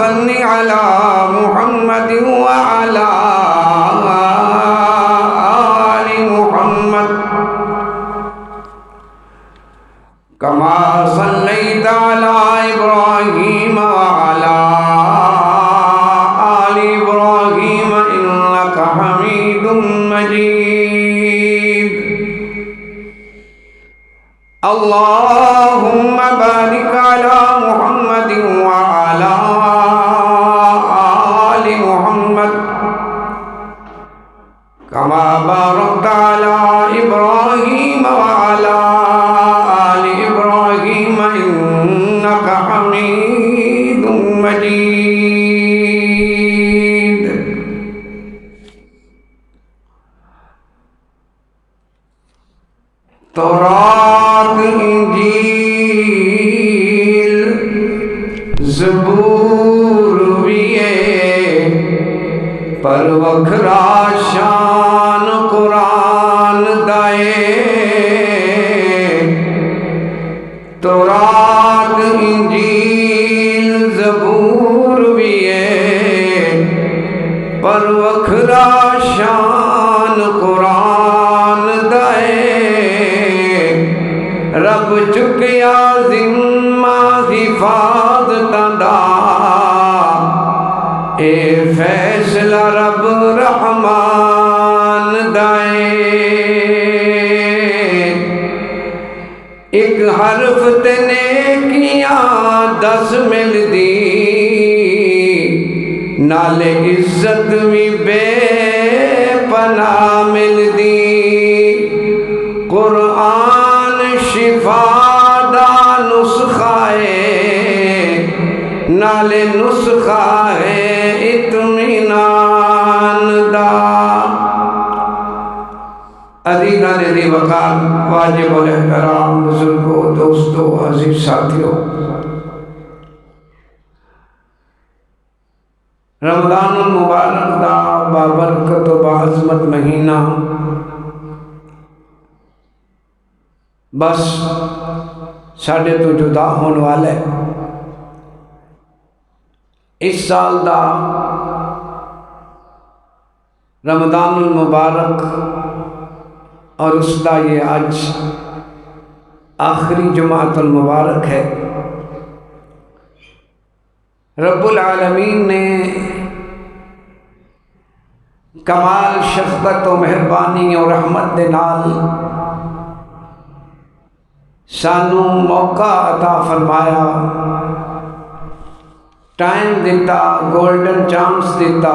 صل على محمد وعلى آل محمد كما صليت على إبراهيم وعلى آل إبراهيم إنك حميد مجيد اللهم بارك على محمد وعلى آل محمد كما باركت على إبراهيم وعلى آل إبراهيم إنك حميد مجيد تورات انجیل زبور بھی پر وکھرا شان قرآن دائے تورات انجیل زبور بھی پر وکھرا شان قرآن دائے رب چکیا ذمہ حفاظتاں دا اے فیصلہ رب رحمان دائے ایک حرف تے نیکیاں 10 مل دی نالے عزت بھی بے پناہ مل دی قرآن شفا دا نسخہ ہے نالے نسخہ ہے اطمینان دا عزیزان دی وقار واجب الاحترام بزرگوں دوستوں عزیز ساتھیوں رمضان المبارک دا بابرکت و بعظمت مہینہ بس ساڑھے تو جدا ہونے والے اس سال دا رمضان المبارک اور اس دا یہ آج آخری جمعۃ المبارک ہے رب العالمین نے کمال شفقت و مہربانی اور رحمت دے نال سانو موقع عطا فرمایا ٹائم دیتا گولڈن چانس دیتا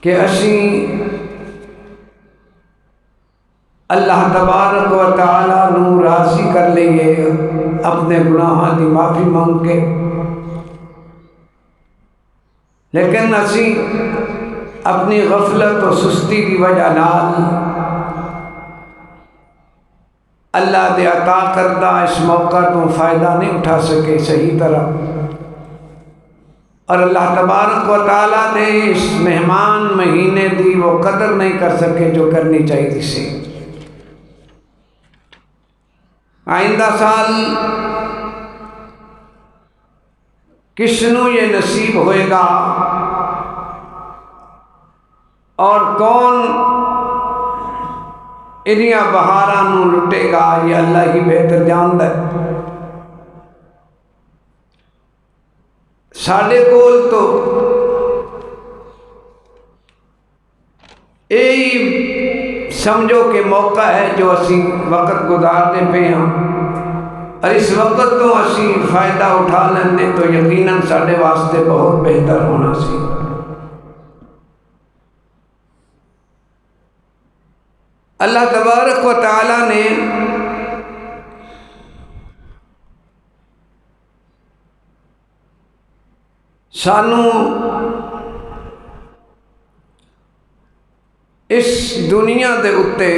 کہ اسی اللہ تبارک و تعالیٰ نو راضی کر لئیے اپنے گناہاں دی معافی مانگ کے لیکن اسی اپنی غفلت و سستی دی وجہ نال اللہ دے عطا کردہ اس موقع تو فائدہ نہیں اٹھا سکے صحیح طرح اور اللہ تبارک و تعالیٰ نے اس مہمان مہینے دی وہ قدر نہیں کر سکے جو کرنی چاہیے تھی آئندہ سال کسنو یہ نصیب ہوئے گا اور کون انہیاں بہاراں نو لٹے گا یہ اللہ ہی بہتر جانتا ہے ساڑھے کول تو یہی سمجھو کہ موقع ہے جو اسی وقت گزارنے پہ ہاں اور اس وقت تو اسی فائدہ اٹھا لینے تو یقیناً ساڑھے واسطے بہت بہتر ہونا سی اللہ تبارک و تعالیٰ نے سانو اس دنیا دے اتے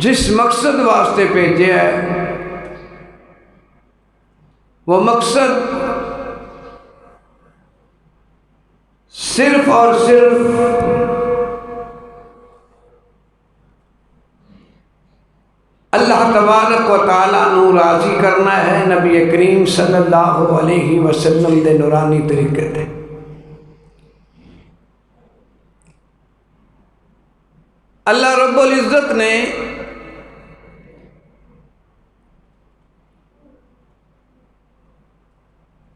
جس مقصد واسطے بھیجے ہے وہ مقصد صرف اور صرف اللہ تبارک و تعالیٰ نو راضی کرنا ہے نبی کریم صلی اللہ علیہ وسلم دے نورانی طریقے تے۔ اللہ رب العزت نے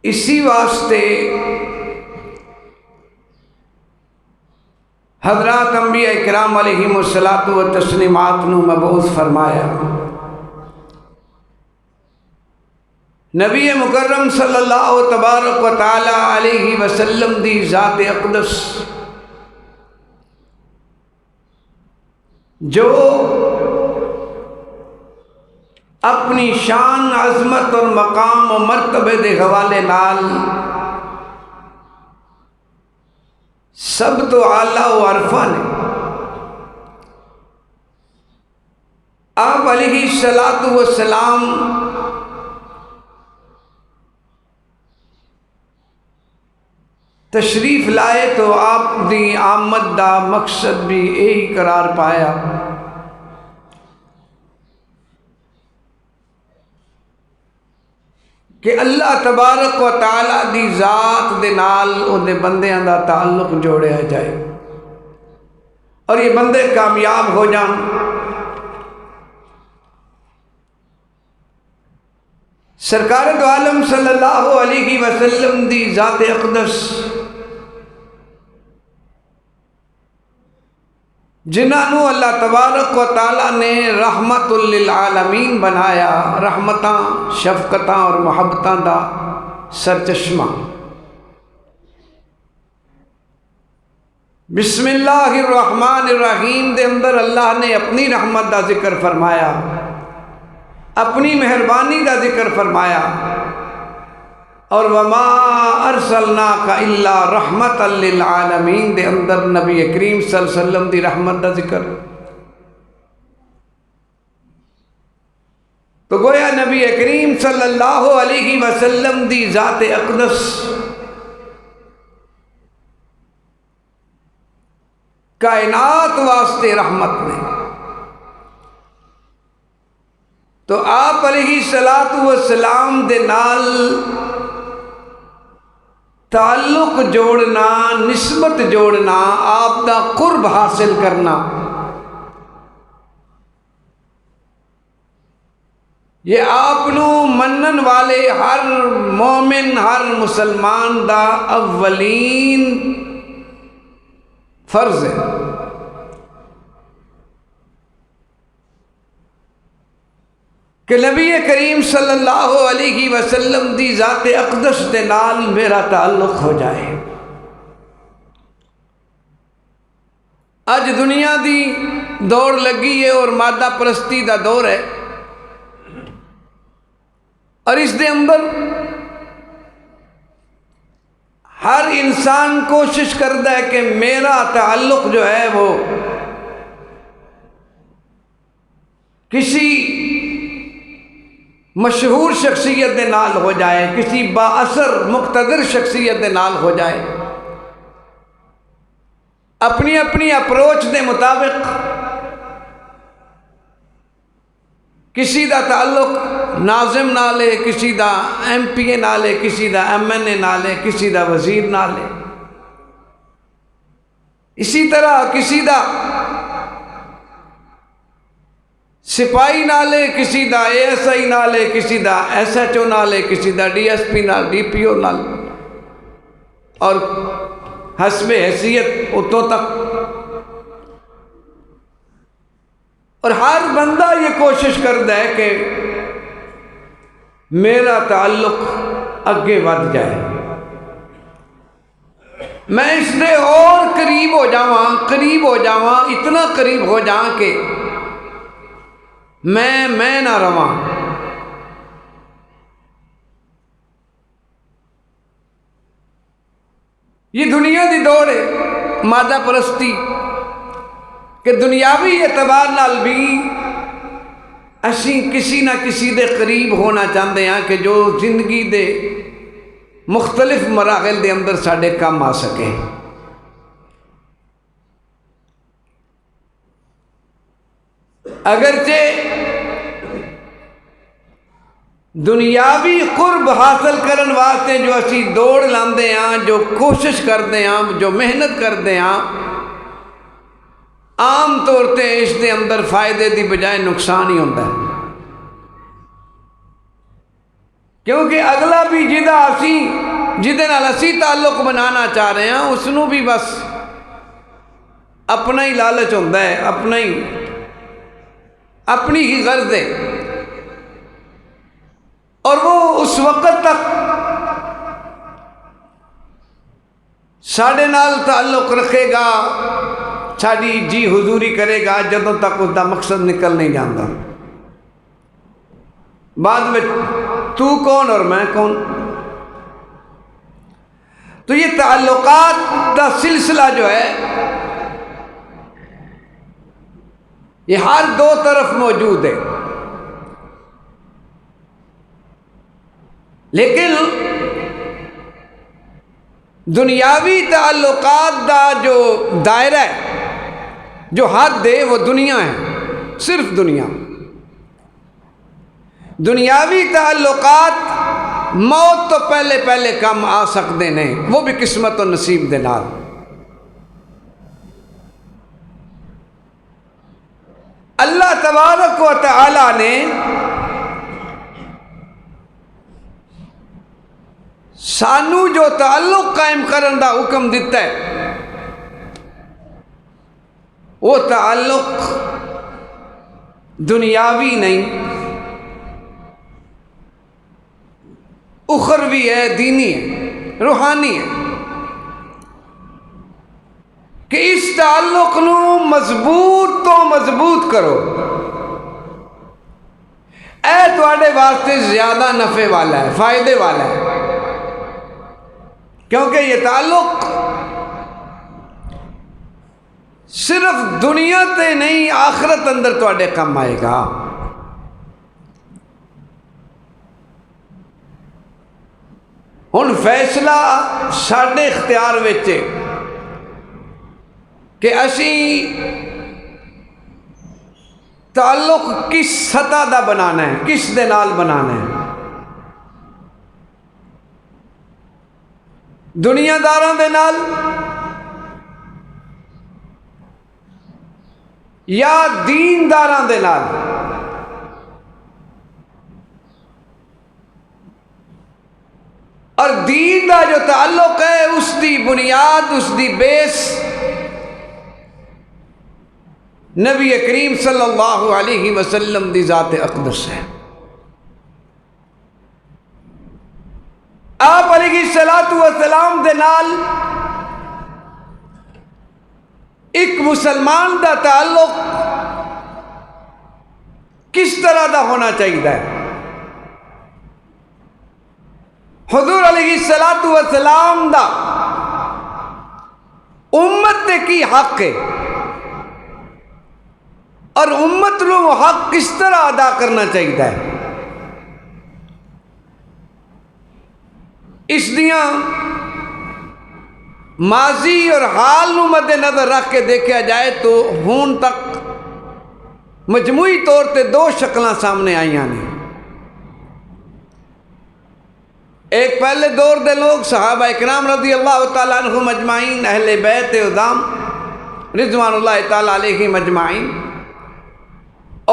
اسی واسطے حضرات انبیاء اکرام علیہم الصلاۃ و تسلیمات نو مبعوث فرمایا۔ نبی مکرم صلی اللہ تبارک و تعالی علیہ وسلم دی ذات اقدس جو اپنی شان، عظمت اور مقام و مرتبے دے حوالے نال سب تو اعلیٰ و عرفہ نے آپ علیہ الصلاۃ والسلام تشریف لائے تو آپ دی آمد دا مقصد بھی یہی قرار پایا کہ اللہ تبارک و تعالیٰ دی ذات دے نال اُن بندیاں دا تعلق جوڑیا جائے اور یہ بندے کامیاب ہو جان۔ سرکار دو عالم صلی اللہ علیہ وسلم دی ذات اقدس جنہوں اللہ تبارک و تعالیٰ نے رحمت للعالمین بنایا، رحمتاں، شفقتاں اور محبتاں دا سرچشمہ۔ بسم اللہ الرحمن الرحیم دے اندر اللہ نے اپنی رحمت دا ذکر فرمایا، اپنی مہربانی دا ذکر فرمایا، اور وما ارسلناک الا رحمت للعالمین دے اندر نبی کریم صلی اللہ علیہ وسلم دی رحمت دا ذکر۔ تو گویا نبی کریم صلی اللہ علیہ وسلم دی ذات اقدس کائنات واسطے رحمت نے، تو آپ علیہ الصلاۃ والسلام دے نال تعلق جوڑنا، نسبت جوڑنا، آپ دا قرب حاصل کرنا، یہ آپ نو منن والے ہر مومن، ہر مسلمان دا اولین فرض ہے۔ کہ نبی کریم صلی اللہ علیہ وسلم دی ذات اقدس دے نال میرا تعلق ہو جائے۔ اج دنیا دی دوڑ لگی ہے اور مادہ پرستی دا دور ہے، اور اس دے اندر ہر انسان کوشش کرتا ہے کہ میرا تعلق جو ہے وہ کسی مشہور شخصیت دے نال ہو جائے، کسی با اثر مقتدر شخصیت دے نال ہو جائے، اپنی اپنی اپروچ دے مطابق کسی دا تعلق ناظم نال ہے، کسی دا ایم پی اے نال ہے، کسی دا ایم این اے نال ہے، کسی دا وزیر نال ہے، اسی طرح کسی دا سپاہی نالے، کسی دا اے ایس آئی نالے، کسی دا ایس ایچ او نالے، کسی دا ڈی ایس پی نال، ڈی پی او نال، اور حسب حیثیت اتوں تک۔ اور ہر بندہ یہ کوشش کرتا ہے کہ میرا تعلق اگے ود جائے، میں اس نے اور قریب ہو جاواں، اتنا قریب ہو جاواں کہ میں نہ رواں۔ یہ دنیا دی دوڑ ہے، مادہ پرستی، کہ دنیاوی اعتبار نال بھی اسی کسی نہ کسی دے قریب ہونا چاہتے ہیں کہ جو زندگی دے مختلف مراحل دے اندر ساڈے کام آ سکے۔ اگرچہ دنیاوی قرب حاصل کرن واسطے جو اسی دوڑ لاندے ہاں، جو کوشش کرتے ہاں، جو محنت کرتے ہاں، عام طور تے اس دے اندر فائدے دی بجائے نقصان ہی ہوتا ہے، کیونکہ اگلا بھی جہدے نال اسی تعلق بنانا چاہ رہے ہیں اس نو بھی بس اپنا ہی لالچ ہوتا ہے، اپنی ہی غرض ہے، اور وہ اس وقت تک ساڑھے نال تعلق رکھے گا، ساڑھی جی حضوری کرے گا جدوں تک اس دا مقصد نکل نہیں جاتا۔ بعد میں تو کون اور میں کون؟ تو یہ تعلقات دا سلسلہ جو ہے یہ ہر دو طرف موجود ہے، لیکن دنیاوی تعلقات دا جو دائرہ ہے، جو حد ہے، وہ دنیا ہے، صرف دنیا۔ دنیاوی تعلقات موت تو پہلے کم آ سکتے ہیں، وہ بھی قسمت و نصیب دے نال۔ اللہ تبارک و تعالی نے سانو جو تعلق قائم کرن دا حکم دیتا ہے، وہ تعلق دنیاوی نہیں، اخروی ہے، دینی ہے، روحانی ہے، کہ اس تعلق نو مضبوط تو مضبوط کرو، اے تواڈے واسطے زیادہ نفع والا ہے، فائدے والا ہے، کیونکہ یہ تعلق صرف دنیا تے نہیں آخرت اندر تواڈے کم آئے گا۔ ہن فیصلہ ساڈے اختیار وچ ہے کہ اسی تعلق کس سطح دا بنانا ہے، کس دے نال بنانا ہے، دنیا داراں دے نال یا دین داراں دے نال۔ اور دین دا جو تعلق ہے اس دی بنیاد، اس دی بیس نبی کریم صلی اللہ علیہ وسلم دی ذات اقدس ہے۔ آپ علیہ السلام دے نال ایک مسلمان دا تعلق کس طرح دا ہونا چاہیے؟ حضور علیہ السلام دا امت تے کی حق ہے، اور امت نو حق کس طرح ادا کرنا چاہیے؟ اس دیاں ماضی اور حال نو مد نظر رکھ کے دیکھا جائے تو ہون تک مجموعی طور تے دو شکلاں سامنے آئیاں نے۔ ایک پہلے دور دے لوگ صحابہ اکرام رضی اللہ تعالیٰ عنہم اجمعین، اہل بیت عظام رضوان اللہ تعالیٰ علیہم اجمعین،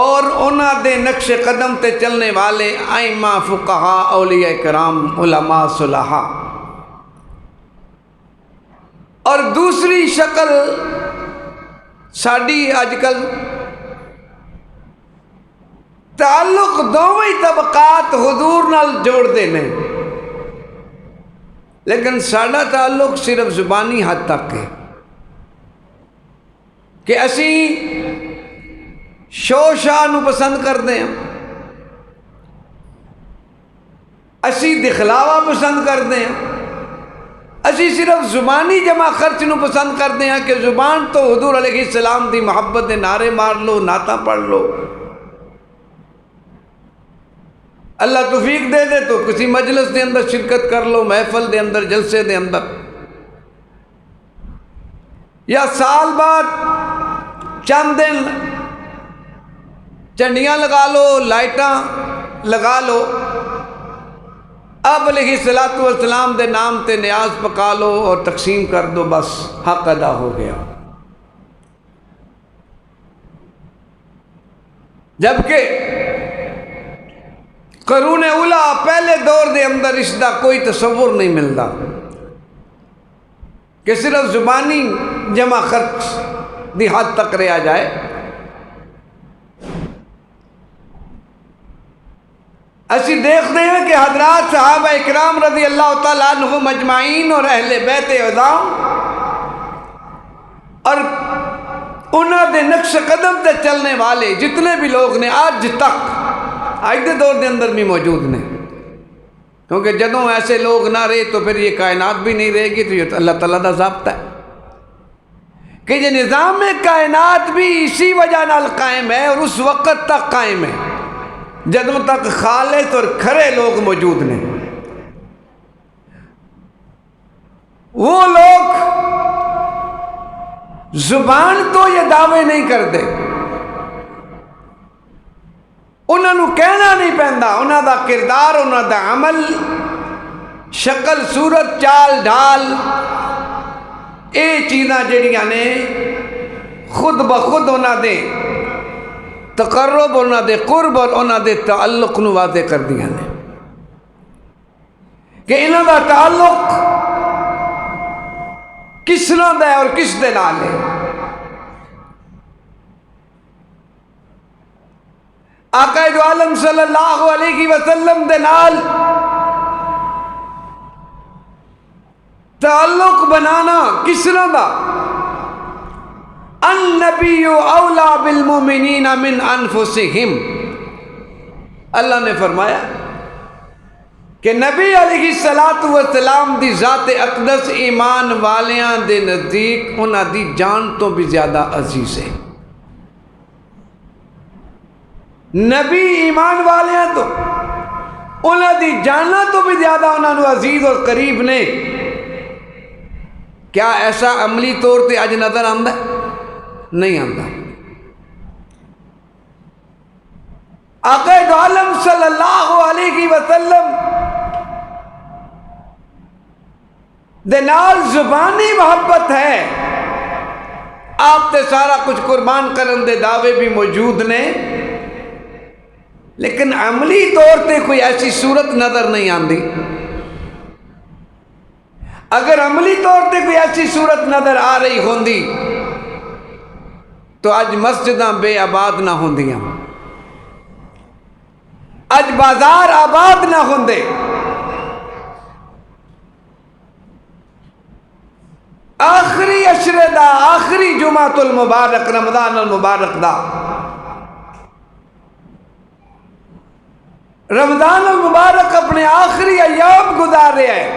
اور انہاں دے نقش قدم تے چلنے والے ائمہ، فقہاء، اولیاء کرام، علماء، صلحاء۔ اور دوسری شکل ساڈی اج کل تعلق دوویں طبقات حضور نال جوڑ دینے، لیکن ساڈا تعلق صرف زبانی حد تک ہے کہ اسی شو شاہ نو پسند کرتے ہیں، اسی دکھلاوا پسند کرتے ہیں، اسی صرف زبانی جمع خرچ نو پسند کرتے ہیں کہ زبان تو حضور علیہ السلام دی محبت دے نعرے مار لو، نعتاں پڑھ لو، اللہ توفیق دے دے تو کسی مجلس دے اندر شرکت کر لو، محفل دے اندر، جلسے دے اندر، یا سال بعد چند دن جھنڈیاں لگا لو، لائٹاں لگا لو، آپ علیہ السلام دے نام تے نیاز پکا لو اور تقسیم کر دو، بس حق ادا ہو گیا۔ جبکہ قرون اولا پہلے دور دے اندر اس دا کوئی تصور نہیں ملتا کہ صرف زبانی جمع خرچ دی حد تک رہا جائے۔ اسی دیکھتے ہیں کہ حضرات صحابہ اکرام رضی اللہ تعالیٰ عنہ مجمعین اور اہل بیت عظام اور انہوں دے نقش قدم تے چلنے والے جتنے بھی لوگ نے آج تک آج دے دور دے اندر بھی موجود نے، کیونکہ جدوں ایسے لوگ نہ رہے تو پھر یہ کائنات بھی نہیں رہے گی، تو یہ اللہ تعالیٰ کا ضابطہ ہے کہ یہ نظام کائنات بھی اسی وجہ نال قائم ہے اور اس وقت تک قائم ہے جدوں تک خالص اور کھرے لوگ موجود نے۔ وہ لوگ زبان تو یہ دعوے نہیں کرتے، انہوں نے کہنا نہیں پہنتا، انہوں دا کردار، انہوں دا عمل، شکل صورت چال ڈھال، یہ چیزاں جڑیاں نے خود بخود انہوں دے تقرب، انہوں دے قرب اور انہوں دے تعلق نو واضح کر دیا نے کہ انہوں دا تعلق کس نال ہے اور کس دے نال ہے۔ آقا دو عالم صلی اللہ علیہ وسلم دے نال تعلق بنانا کس نال دا؟ النبی اولا بالمؤمنین من انفسہم، اللہ نے فرمایا کہ نبی علیہ السلام دی ذات اقدس ایمان والیاں دے نزدیک انہاں دی جان تو بھی زیادہ عزیز ہے۔ نبی ایمان والیاں تو انہاں دی جاناں تو بھی زیادہ انہاں نو عزیز اور قریب نے۔ کیا ایسا عملی طور تے اج نظر آندا ہے؟ نہیں آندا۔ آقا دو عالم صلی اللہ علیہ وسلم دے نال زبانی محبت ہے، آپ تے سارا کچھ قربان کرن دے دعوے بھی موجود نے، لیکن عملی طور تے کوئی ایسی صورت نظر نہیں آندی۔ اگر عملی طور تے کوئی ایسی صورت نظر آ رہی ہوندی تو اج مسجداں بے آباد نہ ہوندیاں، اج بازار آباد نہ ہوندے، آخری عشرے دا، آخری جمعۃ المبارک، رمضان المبارک دا، رمضان المبارک اپنے آخری ایام گزار رہے ہیں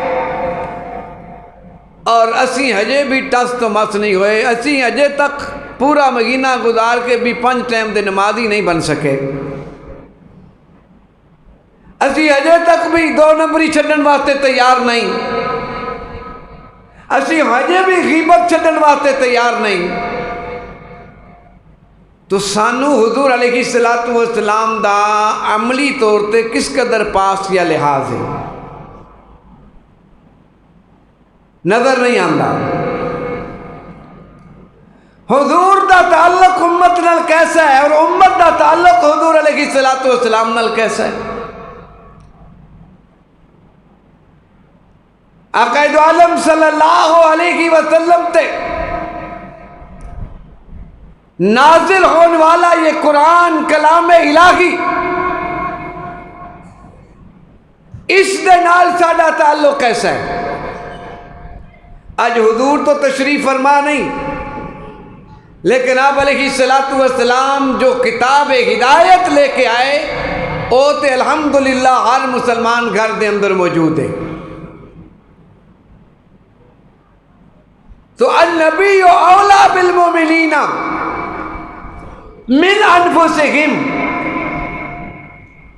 اور اسی ہجے بھی ٹس تو مس نہیں ہوئے، اسی ہجے تک پورا مہینہ گزار کے بھی 5 ٹائم دے نمازی نہیں بن سکے، اسی ہجے تک بھی 2 نمبری چھڈن واسطے تیار نہیں، اسی ہجے بھی غیبت چھڈن واسطے تیار نہیں۔ تو سانو حضور علیہ السلام دا عملی طور تے کس قدر پاس یا لحاظ ہے نظر نہیں آندا۔ حضور دا تعلق امت نال کیسا ہے اور امت دا تعلق حضور علیہ السلام نال کیسا ہے؟ آقا دو عالم صلی اللہ علیہ وسلم تے نازل ہونے والا یہ قرآن کلام الہی، اس دے نال ساڈا تعلق کیسا ہے؟ آج حضور تو تشریف فرما نہیں، لیکن آپ علیہ السلام جو کتاب ہدایت لے کے آئے وہ تے الحمدللہ ہر مسلمان گھر دے اندر موجود ہے۔ تو النبی اولا بالمؤمنین من انفسہم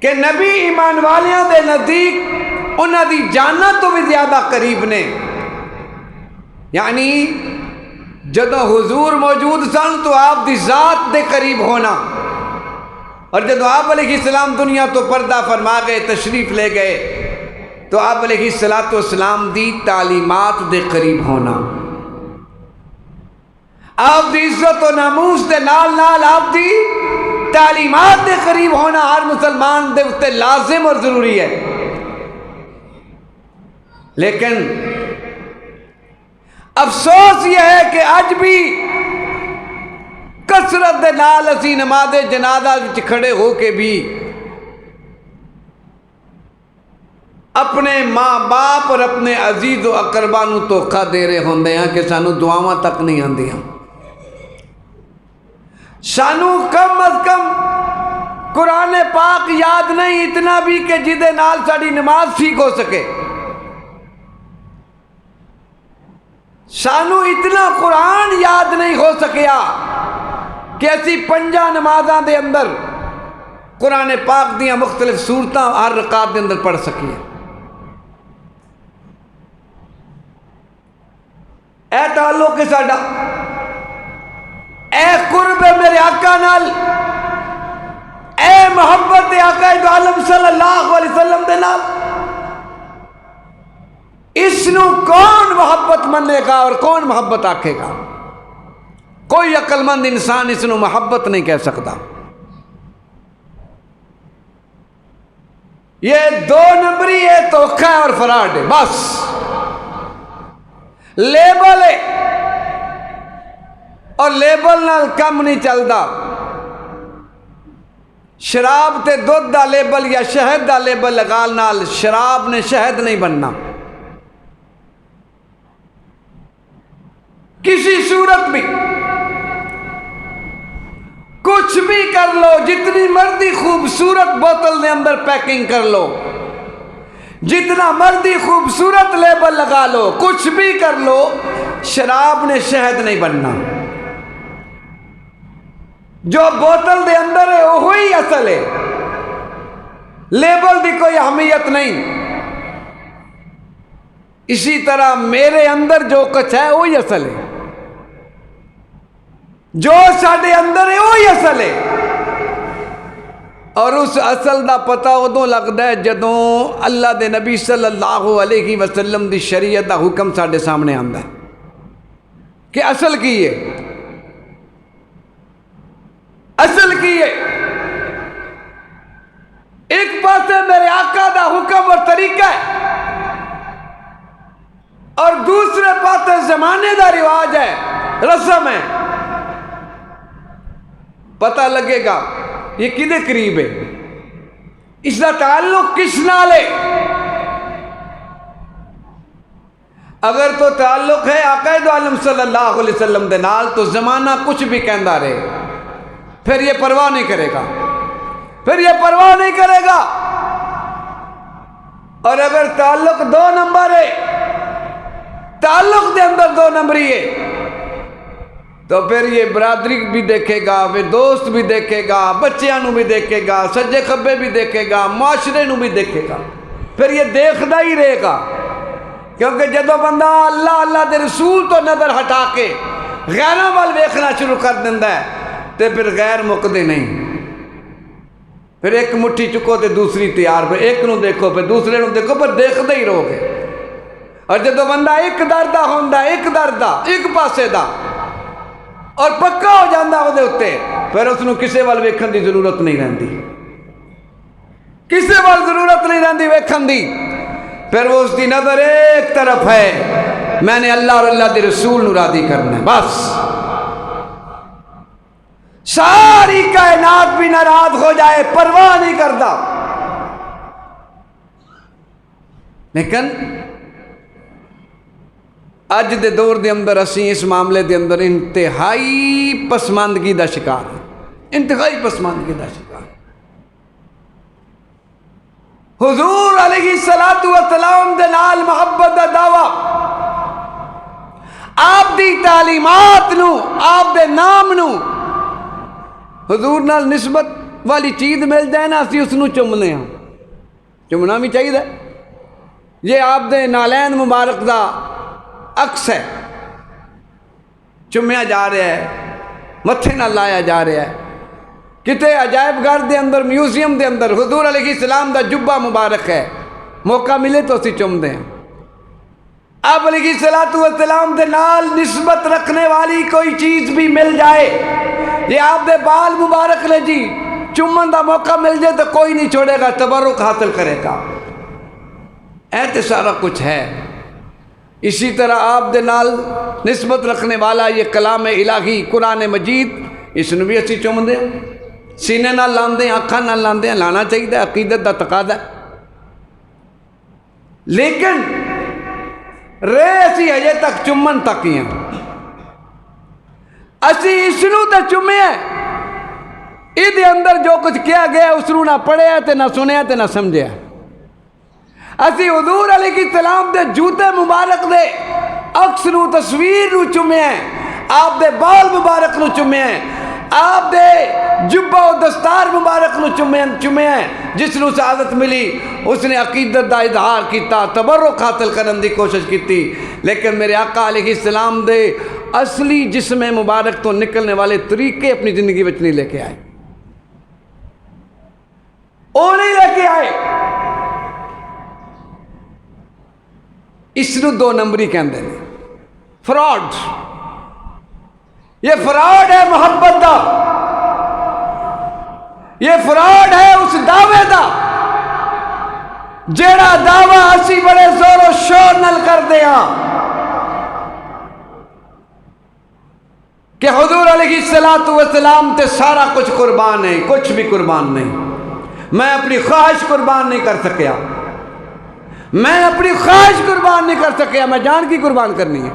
کہ نبی ایمان والیاں دے نزدیک انہاں دی جاناں تو بھی زیادہ قریب نے، یعنی جدو حضور موجود سن تو آپ دی ذات دے قریب ہونا، اور جدو آپ علیہ السلام دنیا تو پردہ فرما گئے، تشریف لے گئے، تو آپ علیہ السلام دی تعلیمات دے قریب ہونا، آپ دی عزت و ناموس دے نال نال آپ دی تعلیمات دے قریب ہونا ہر مسلمان دے اتے لازم اور ضروری ہے۔ لیکن افسوس یہ ہے کہ اج بھی کثرت دے نال اسی نماز جنازہ وچ کھڑے ہو کے بھی اپنے ماں باپ اور اپنے عزیز و اقربا نو دھوکا دے رہے ہوندے ہیں کہ سانو دعاواں تک نہیں آندیاں، سانو کم از کم قرآن پاک یاد نہیں، اتنا بھی کہ جدے نال ساڑی نماز ٹھیک ہو سکے، سانو اتنا قرآن یاد نہیں ہو سکیا کہ اسی 5 نمازاں دے اندر قرآن پاک دیاں مختلف صورتاں ہر رکعت دے اندر پڑھ سکیے۔ اے تعلق ہے ساڈا، اے قرب میرے آقا نال، اے محبت آقا دو عالم صلی اللہ علیہ وسلم دے نال، اس نو کون محبت منے گا اور کون محبت آکھے گا؟ کوئی عقل مند انسان اس نو محبت نہیں کہہ سکتا۔ یہ 2 نمبری ہے، دھوکا ہے اور فراڈ ہے، بس لیبل ہے، اور لیبل نال کم نہیں چلدا۔ شراب تے دودھ دا لیبل یا شہد دا لیبل لگال نال شراب نے شہد نہیں بننا۔ کسی صورت بھی کچھ بھی کر لو، جتنی مرضی خوبصورت بوتل دے اندر پیکنگ کر لو، جتنا مرضی خوبصورت لیبل لگا لو، کچھ بھی کر لو، شراب نے شہد نہیں بننا۔ جو بوتل دے اندر ہے وہی اصل ہے، لیبل دی کوئی اہمیت نہیں۔ اسی طرح میرے اندر جو کچھ ہے وہی اصل ہے، جو ساڈے اندر ہے وہی اصل ہے، اور اس اصل دا پتہ ادوں لگدا ہے جدوں اللہ دے نبی صلی اللہ علیہ وسلم دی شریعت دا حکم ساڈے سامنے آندا ہے کہ اصل کی ہے، اصل کی ہے۔ ایک پاسے میرے آقا دا حکم اور طریقہ ہے، اور دوسرے پاسے زمانے دا رواج ہے، رسم ہے۔ پتہ لگے گا یہ کدے قریب ہے، اس کا تعلق کس نال ہے۔ اگر تو تعلق ہے آقا دو عالم صلی اللہ علیہ وسلم دے نال تو زمانہ کچھ بھی کہندا رہے، پھر یہ پرواہ نہیں کرے گا، پھر یہ پرواہ نہیں کرے گا۔ اور اگر تعلق 2 نمبر ہے، تعلق دے اندر 2 نمبری ہے، تو پھر یہ برادری بھی دیکھے گا، پھر دوست بھی دیکھے گا، بچیاں نو بھی دیکھے گا، سجے کھبے بھی دیکھے گا، معاشرے نو بھی دیکھے گا، پھر یہ دیکھدا ہی رہے گا۔ کیونکہ جدو بندہ اللہ دے رسول تو نظر ہٹا کے غیراں وال ویکھنا شروع کر دیندا ہے تے پھر غیر مکدے نہیں، پھر ایک مٹھی چکو تے دوسری تیار، پھر ایک نو دیکھو پھر دوسرے نو دیکھو، پھر دیکھدے ہی رہو گے۔ اور جدو بندہ ایک دردہ ہوندا ہے، ایک دردہ ایک پاسے دا اور پکا ہو جاندہ ہو دے ہوتے، پھر اس نو کسے وال ویکھن دی ضرورت نہیں رہندی، کسے وال ضرورت نہیں رہندی ویکھن دی، پھر وہ اس دی نظر ایک طرف ہے، میں نے اللہ اور اللہ دے رسول نو راضی کرنا ہے، بس ساری کائنات بھی ناراض ہو جائے پرواہ نہیں کرتا۔ لیکن اج دے دور دے اندر اسی اس معاملے دے اندر انتہائی پسماندگی دا شکار ہیں، انتہائی پسماندگی دا شکار۔ حضور علیہ السلام دے نال محبت دا دعویٰ، آپ دی تعلیمات نو، آپ دے نام نو حضور نال نسبت والی چیز مل جائے نا، اسی اس نو چمنے ہاں، چمنا بھی چاہیے۔ یہ آپ دے نالین مبارک دا عکس ہے، چمیا جا رہا ہے، متھے نہ لایا جا رہا ہے۔ کتے عجائب گھر دے اندر، میوزیم دے اندر حضور علیہ السلام دا جبہ مبارک ہے، موقع ملے تو اسی چومدے ہیں۔ آپ علیہ السلام دے نال نسبت رکھنے والی کوئی چیز بھی مل جائے، یہ آپ دے بال مبارک لے جی، چومن دا موقع مل جائے تو کوئی نہیں چھوڑے گا، تبرک حاصل کرے گا۔ ایتے سارا کچھ ہے۔ اسی طرح آپ دے نال نسبت رکھنے والا یہ کلام الہی قرآن مجید، اس نے بھی اسی چومدے ہیں، سینے نال لاندے ہیں، آنکھاں نال لاندے ہیں، لانا چاہیے، عقیدت دا تقاضا ہے۔ لیکن رہے اسی ہجے تک چمن تک ہی ہیں، اسی اسنو تے چمے ہیں، ادھے اندر جو کچھ کیا گیا اس نو نہ پڑھے تے نہ سنے تے نہ سمجھے۔ اسی حضور علیہ السلام دے جوتے مبارک دے عکس نو تصویر نو چمے ہیں، آپ دے بال مبارک نو چمے ہیں، آپ دے جبہ و دستار مبارک نو چمے ہیں، جس نو سعادت ملی اس نے عقیدت دا اظہار کیتا، تبرک حاصل کرنے دی کوشش کیتی۔ لیکن میرے آقا علیہ السلام دے اصلی جسم مبارک تو نکلنے والے طریقے اپنی زندگی وچ نہیں لے کے آئے، وہ نہیں لے کے آئے۔ اس نو دو نمبری کہندے ہیں، فراڈ۔ یہ فراڈ ہے محبت دا، یہ فراڈ ہے اس دعوے دا جیڑا دعویٰ اسی بڑے زور و شور نل کر دیا کہ حضور علیہ السلام تے سارا کچھ قربان ہے، کچھ بھی قربان نہیں، میں اپنی خواہش قربان نہیں کر سکیا، میں اپنی خواہش قربان نہیں کر سکیا، میں جان کی قربان کرنی ہے،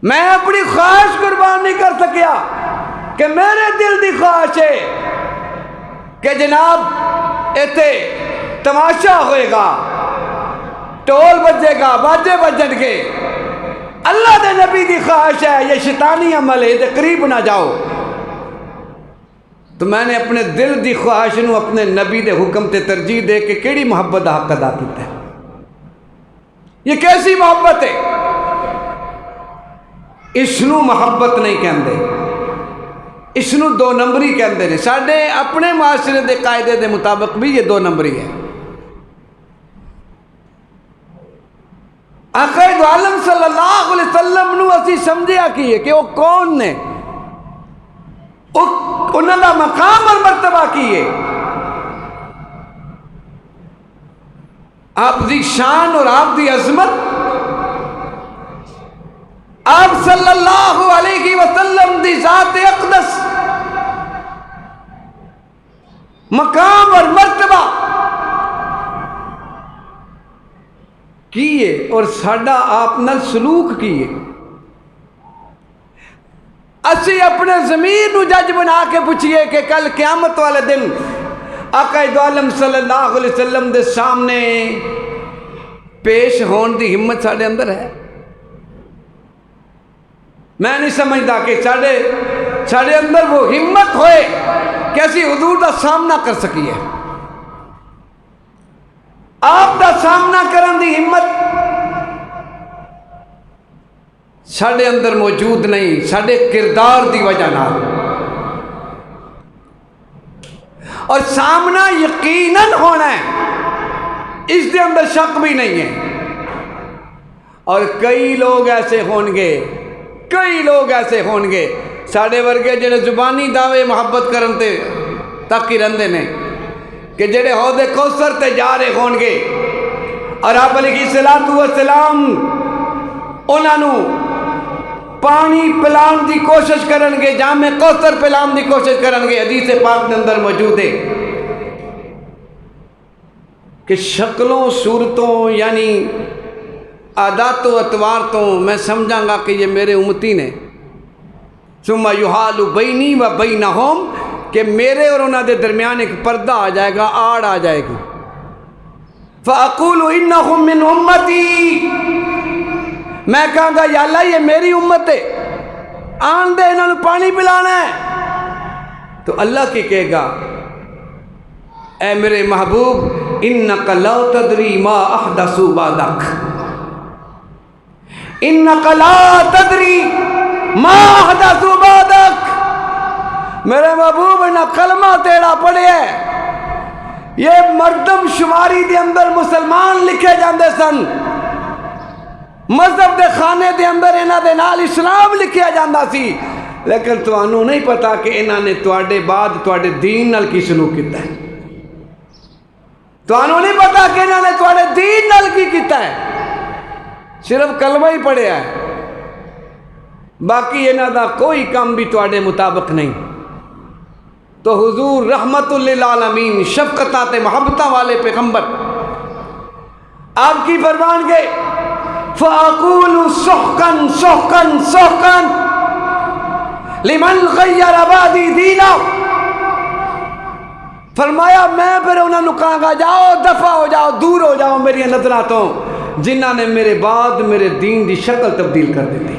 میں اپنی خواہش قربان نہیں کر سکیا کہ میرے دل دی خواہش ہے کہ جناب ایتے تماشا ہوئے گا، ٹول بجے گا، باجے بجن کے، اللہ دے نبی دی خواہش ہے، یہ شیطانی عمل ہے، دے قریب نہ جاؤ۔ تو میں نے اپنے دل دی خواہش نو اپنے نبی دے حکم تے ترجیح دے کے کیڑی محبت دا حق ادا کیتا ہے؟ یہ کیسی محبت ہے؟ اس نو محبت نہیں کہندے، اس نو دو نمبری کہندے نے۔ ساڈے اپنے معاشرے دے قاعدے دے مطابق بھی یہ دو نمبری ہے۔ آقا دو عالم صلی اللہ علیہ وسلم نو اسی سمجھیا کی ہے کہ وہ کون نے، انہاں دا مقام اور مرتبہ کی ہے، آپ دی شان اور آپ دی عظمت، آپ صلی اللہ علیہ وسلم دی ذات اقدس، مقام اور مرتبہ کیے اور ساڈا آپ نال سلوک کیے۔ اسی اپنے ضمیر نو جج بنا کے پوچھئے کہ کل قیامت والے دن آقا دو عالم صلی اللہ علیہ وسلم دے سامنے پیش ہون دی ہمت ساڈے اندر ہے؟ میں نہیں سمجھتا کہ ساڈے اندر وہ ہمت ہوئے کہ اسی حضور دا سامنا کر سکیے، آپ دا سامنا کرن دی ہمت ساڈے اندر موجود نہیں، ساڈے کردار دی وجہ نال۔ اور سامنا یقیناً ہونا ہے، اس دے اندر شک بھی نہیں ہے۔ اور کئی لوگ ایسے ہونگے، کئی لوگ ایسے ہونگے ساڑھے ورگے جڑے زبانی دعوے محبت کرن تے تک ہی رہندے نے کہ جڑے عہدے کوثر تے جا رہے ہونگے، اور آپ علیہ السلام انہاں نو پانی پلان دی کوشش کرن گے، جامع کوثر پلان دی کوشش کرن گے۔ حدیث پاک کے اندر موجود ہے کہ شکلوں صورتوں یعنی عادات و اطوار تو میں سمجھاں گا کہ یہ میرے امتی نے، ثم یحال بینی و بینہم، کہ میرے اور انہاں دے درمیان ایک پردہ آ جائے گا، آڑ آ جائے گی۔ فاقول انہم من امتی، میں کہاں گا یا اللہ یہ میری امت ہے، آن دے انہوں نے پانی پلانا ہے۔ تو اللہ کی کہے گا اے میرے محبوب انک لا تدری ما احدثوا بعدک، انک لا تدری ما احدثوا بعدک، میرے محبوب نہ کلمہ تیرا پڑھے ہے، یہ مردم شماری دے اندر مسلمان لکھے جاندے سن، مذہب دے خانے دے اندر انہاں دے نال اسلام لکھیا جاندا سی، لیکن تانوں نہیں پتا کہ انہاں نے تواڈے بعد تواڈے دین نال کی سلوک کیتا ہے، تانوں نہیں پتا کہ انہاں نے تواڈے دین نال کی کیتا ہے، صرف کلمہ ہی پڑھیا ہے، باقی انہاں دا کوئی کام بھی تواڈے مطابق نہیں۔ تو حضور رحمت للعالمین، شفقتاں تے محبتاں والے پیغمبر آپ کی فرمان گئے فَأَقُولُ سُحْقًا سُحْقًا سُحْقًا لِمَنْ غَيَّرَ بَعْدِي دِينَهُ، فرمایا میں پھر انہوں نے کہا گا جاؤ دفع ہو جاؤ، دور ہو جاؤ میری نظروں تو، جنہاں نے میرے بعد میرے دین دی شکل تبدیل کر دی۔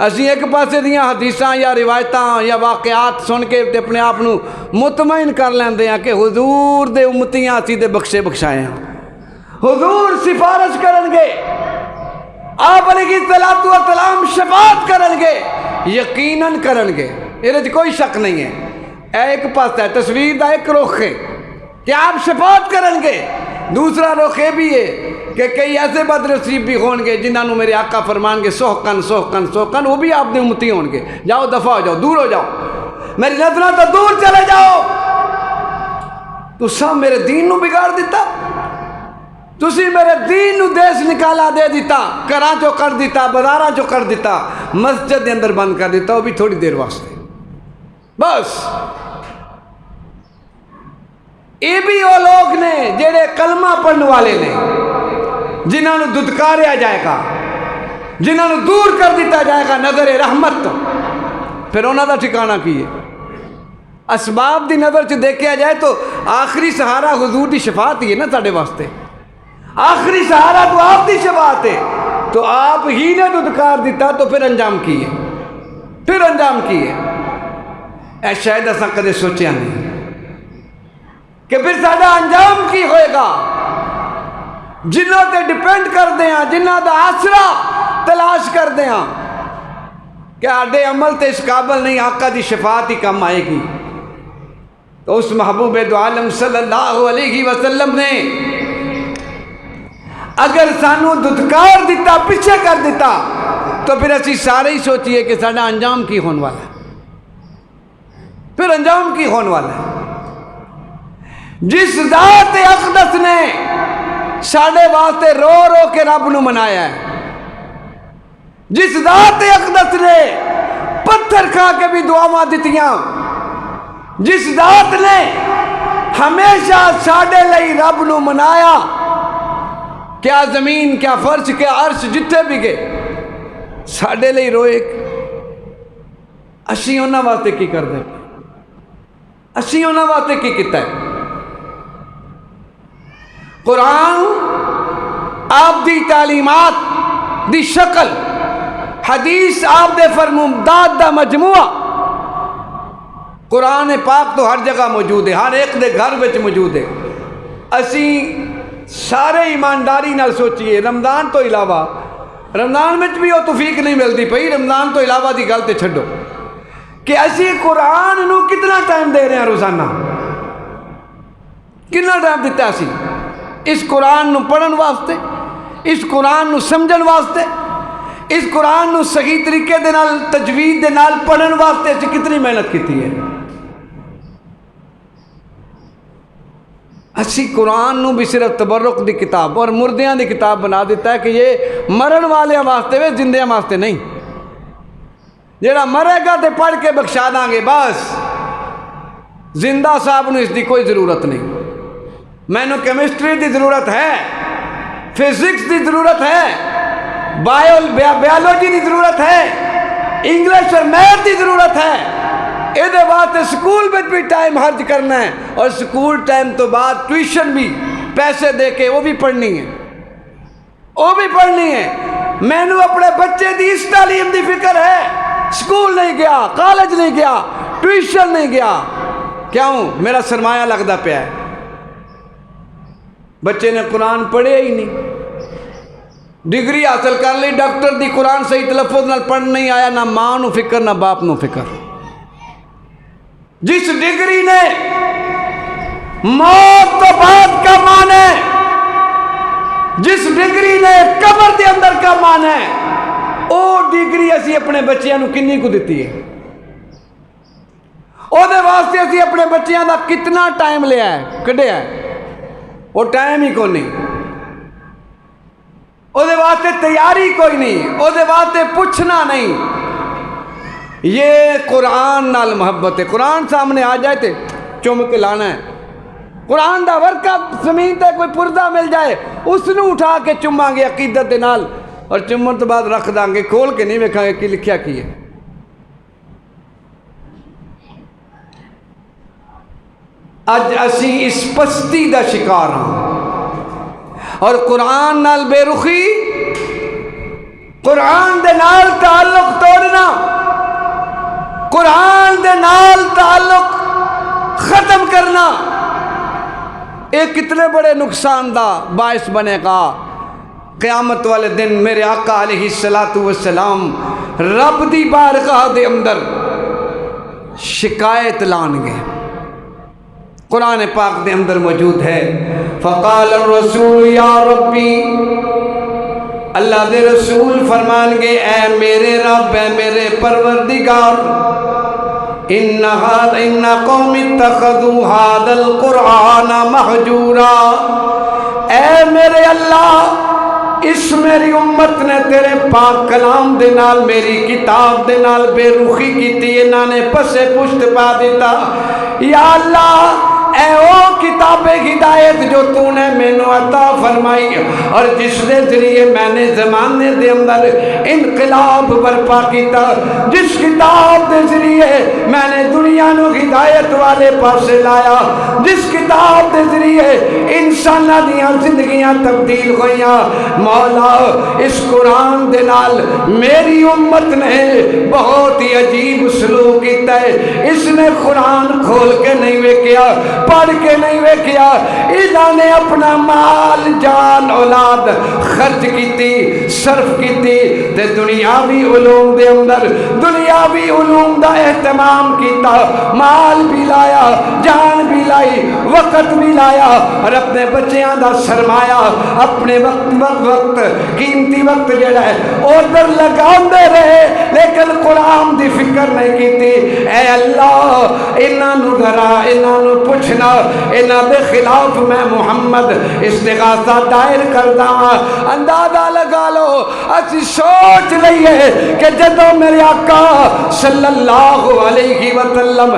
اسی ایک پاسے دیاں حدیثاں یا روایتاں یا واقعات سن کے اپنے آپ نو مطمئن کر لیندے ہیں کہ حضور دے امتیاں اسی دے بخشے بخشائے ہیں، حضور سفارش کرن گے، آپ علیہ السلام شفاعت کرن گے، یقیناً کرن گے، یہ کوئی شک نہیں ہے۔ ایک پاس ہے تصویر دا ایک رخ ہے کہ آپ شفاعت کرن گے، دوسرا رخ یہ بھی ہے کہ کئی ایسے بد نصیب بھی ہون گے جنہاں نو میرے آقا فرمان گے سحقن سحقن سحقن، وہ بھی آپ دے امتی ہون گے، جاؤ دفع ہو جاؤ، دور ہو جاؤ، میری نظروں تو دور چلے جاؤ، تو سب میرے دین نو بگاڑ دیتا، تسی میرے دین نو دیس نکالا دے دیتا، کراں چو کر دیتا، بازاراں چو کر دیتا، مسجد دے اندر بند کر دیتا، وہ بھی تھوڑی دیر واسطے بس۔ یہ بھی وہ لوگ نے جڑے کلمہ پڑھنے والے نے، جنہاں نو دھتکاریا جائے گا، جنہاں نو دور کر دیتا جائے گا نظر رحمت تو، پھر انہاں دا ٹھکانہ کی ہے؟ اسباب دی نظر چ دیکھیا جائے تو آخری سہارا حضور دی شفاعت ہی ہے نا ساڈے واسطے، آخری سہارا تو آپ دی شفاعت ہے، تو آپ ہی نے دھتکار دیتا تو پھر انجام کی ہے، پھر انجام کی ہے؟ اے شاید اساں کدے سوچیا نہیں کہ پھر ساڈا انجام کی ہوئے گا؟ جنہوں تے ڈیپینڈ کر دیاں، جنہوں دا آسرا تلاش کر دیاں کہ آڈے عمل تے اس قابل نہیں، آقا دی شفاعت ہی کم آئے گی، تو اس محبوب دو عالم صلی اللہ علیہ وسلم نے اگر سانو دھتکار دیتا، پیچھے کر دیتا، تو پھر اسی سارے ہی سوچئے کہ ساڈا انجام کی ہون والا ہے، پھر انجام کی ہون والا ہے۔ جس ذات اقدس نے ساڑھے واسطے رو رو کے رب نو منایا ہے، جس ذات اقدس نے پتھر کھا کے بھی دعاواں دتیاں، جس ذات نے ہمیشہ ساڑھے لئی رب نو منایا، کیا زمین کیا فرش کیا عرش جتھے بھی گئے ساڑھے لئی روئے، اسی انہاں واسطے کی کر دیں، اسی انہاں واسطے کی کیتا ہے؟ قرآن آپ دی تعلیمات دی شکل، حدیث آپ دے فرمودات دا مجموعہ، قرآن پاک تو ہر جگہ موجود ہے، ہر ایک دے گھر وچ موجود ہے۔ اسی سارے ایمانداری نال سوچئے، رمضان تو علاوہ، رمضان میں بھی وہ توفیق نہیں ملتی پئی، رمضان تو علاوہ دی گل تے چھڈو کہ اسی قرآن نو کتنا ٹائم دے رہے ہیں روزانہ، کتنا ٹائم دیتا اسی اس قرآن نو پڑھن واسطے، اس قرآن نو سمجھن واسطے، اس قرآن نو صحیح طریقے دے نال تجوید دے نال پڑھن واسطے اسی کتنی محنت کیتی ہے؟ اسی قرآن نو بھی صرف تبرک دی کتاب اور مردیاں دی کتاب بنا دیتا ہے کہ یہ مرن والے واسطے وے، زندیاں واسطے نہیں، جیڑا مرے گا تے پڑھ کے بخشا داں گے بس، زندہ صاحب نو اس دی کوئی ضرورت نہیں۔ میں نو کیمسٹری دی ضرورت ہے، فزکس دی ضرورت ہے، بیالوجی دی ضرورت ہے، انگلش اور میتھ دی ضرورت ہے، یہ واسطے سکول میں بھی ٹائم خرچ کرنا ہے، اور سکول ٹائم تو بعد ٹیوشن بھی پیسے دے کے وہ بھی پڑھنی ہے، وہ بھی پڑھنی ہے۔ میں نو اپنے بچے دی اس تعلیم دی فکر ہے، سکول نہیں گیا، کالج نہیں گیا، ٹیوشن نہیں گیا، کیوں؟ میرا سرمایہ لگتا پیا ہے، بچے نے قرآن پڑھے ہی نہیں، ڈگری حاصل کر لی ڈاکٹر دی، قرآن صحیح تلفظ نال پڑھ نہیں آیا، نہ ماں نو فکر نہ باپ نو فکر، جس ڈگری نے موت تو بعد کا مان ہے، جس ڈگری نے قبر دے اندر کا مان ہے، او ڈگری اسی اپنے بچیاں نو کنی کو دیتی ہے؟ او دے واسطے اسی اپنے بچیاں دا کتنا ٹائم لیا ہے، کڈیا ہے؟ وہ ٹائم ہی کوئی نہیں، او دے واسطے تیاری کوئی نہیں، او دے واسطے پوچھنا نہیں۔ یہ قرآن نال محبت ہے۔ قرآن سامنے آ جائے تے چوم کے لانا ہے۔ قرآن دا ورقہ زمین تے کوئی پردہ مل جائے اس نو اٹھا کے چوماں گے عقیدت دے نال، اور چومن تو بعد رکھ داں گے، کھول کے نہیں ویکھاں گے کی لکھیا کی ہے۔ اج اسی اس پستی دا شکار ہاں، اور قرآن نال بے رخی، قرآن دے نال تعلق توڑنا، قرآن دے نال تعلق ختم کرنا، ایک کتنے بڑے نقصان دا باعث بنے گا۔ قیامت والے دن میرے آقا علیہ السلام رب دی بارگاہ دے اندر شکایت لان گے۔ قرآن پاک دے اندر موجود ہے، فقال الرسول یا ربی، اللہ دے رسول فرمان گے اے میرے رب، اے میرے پروردگار، ان قوم اتخذوا هذا القرآن مہجورا، اے میرے اللہ، اس میری امت نے تیرے پاک کلام دے نال، میری کتاب دے نال بے رخی کی، انہاں نے پسے پشت پا دیتا۔ یا اللہ، اے او کتاب ہدایت جو تو نے میں نو عطا فرمائی، اور جس دے ذریعے میں نے زمانے دے اندر انقلاب برپا کیتا، جس کتاب دے ذریعے میں نے دنیا نو ہدایت والے پاسے لایا، جس کتاب دے ذریعے انساناں دیاں زندگیاں تبدیل ہوئیاں، مولا اس قرآن دے نال میری امت نے بہت ہی عجیب سلوک کیتا ہے۔ اس نے قرآن کھول کے نہیں ویکھیا، پڑھ کے نہیں ویکھیا، انہاں نے اپنا مال جان اولاد خرچ کیتی، صرف کیتی، تے دنیاوی علوم دے اندر دنیاوی علوم دا اہتمام کیتا، مال بھی لایا، جان بھی لائی، وقت بھی لایا، اور اپنے بچیاں دا سرمایہ، اپنے وقت قیمتی وقت جڑا ہے ادھر لگاندے رہے، لیکن قرآن دی فکر نہیں کیتی۔ اے اللہ، انہاں نو ذرا انہاں نو پوچھنا، انہاں دے خلاف میں محمد استغاثہ دائر کردا ہاں۔ اندازہ لگا لو، اسی سوچ لئیے کہ جدوں میرے آقا صلی اللہ علیہ وسلم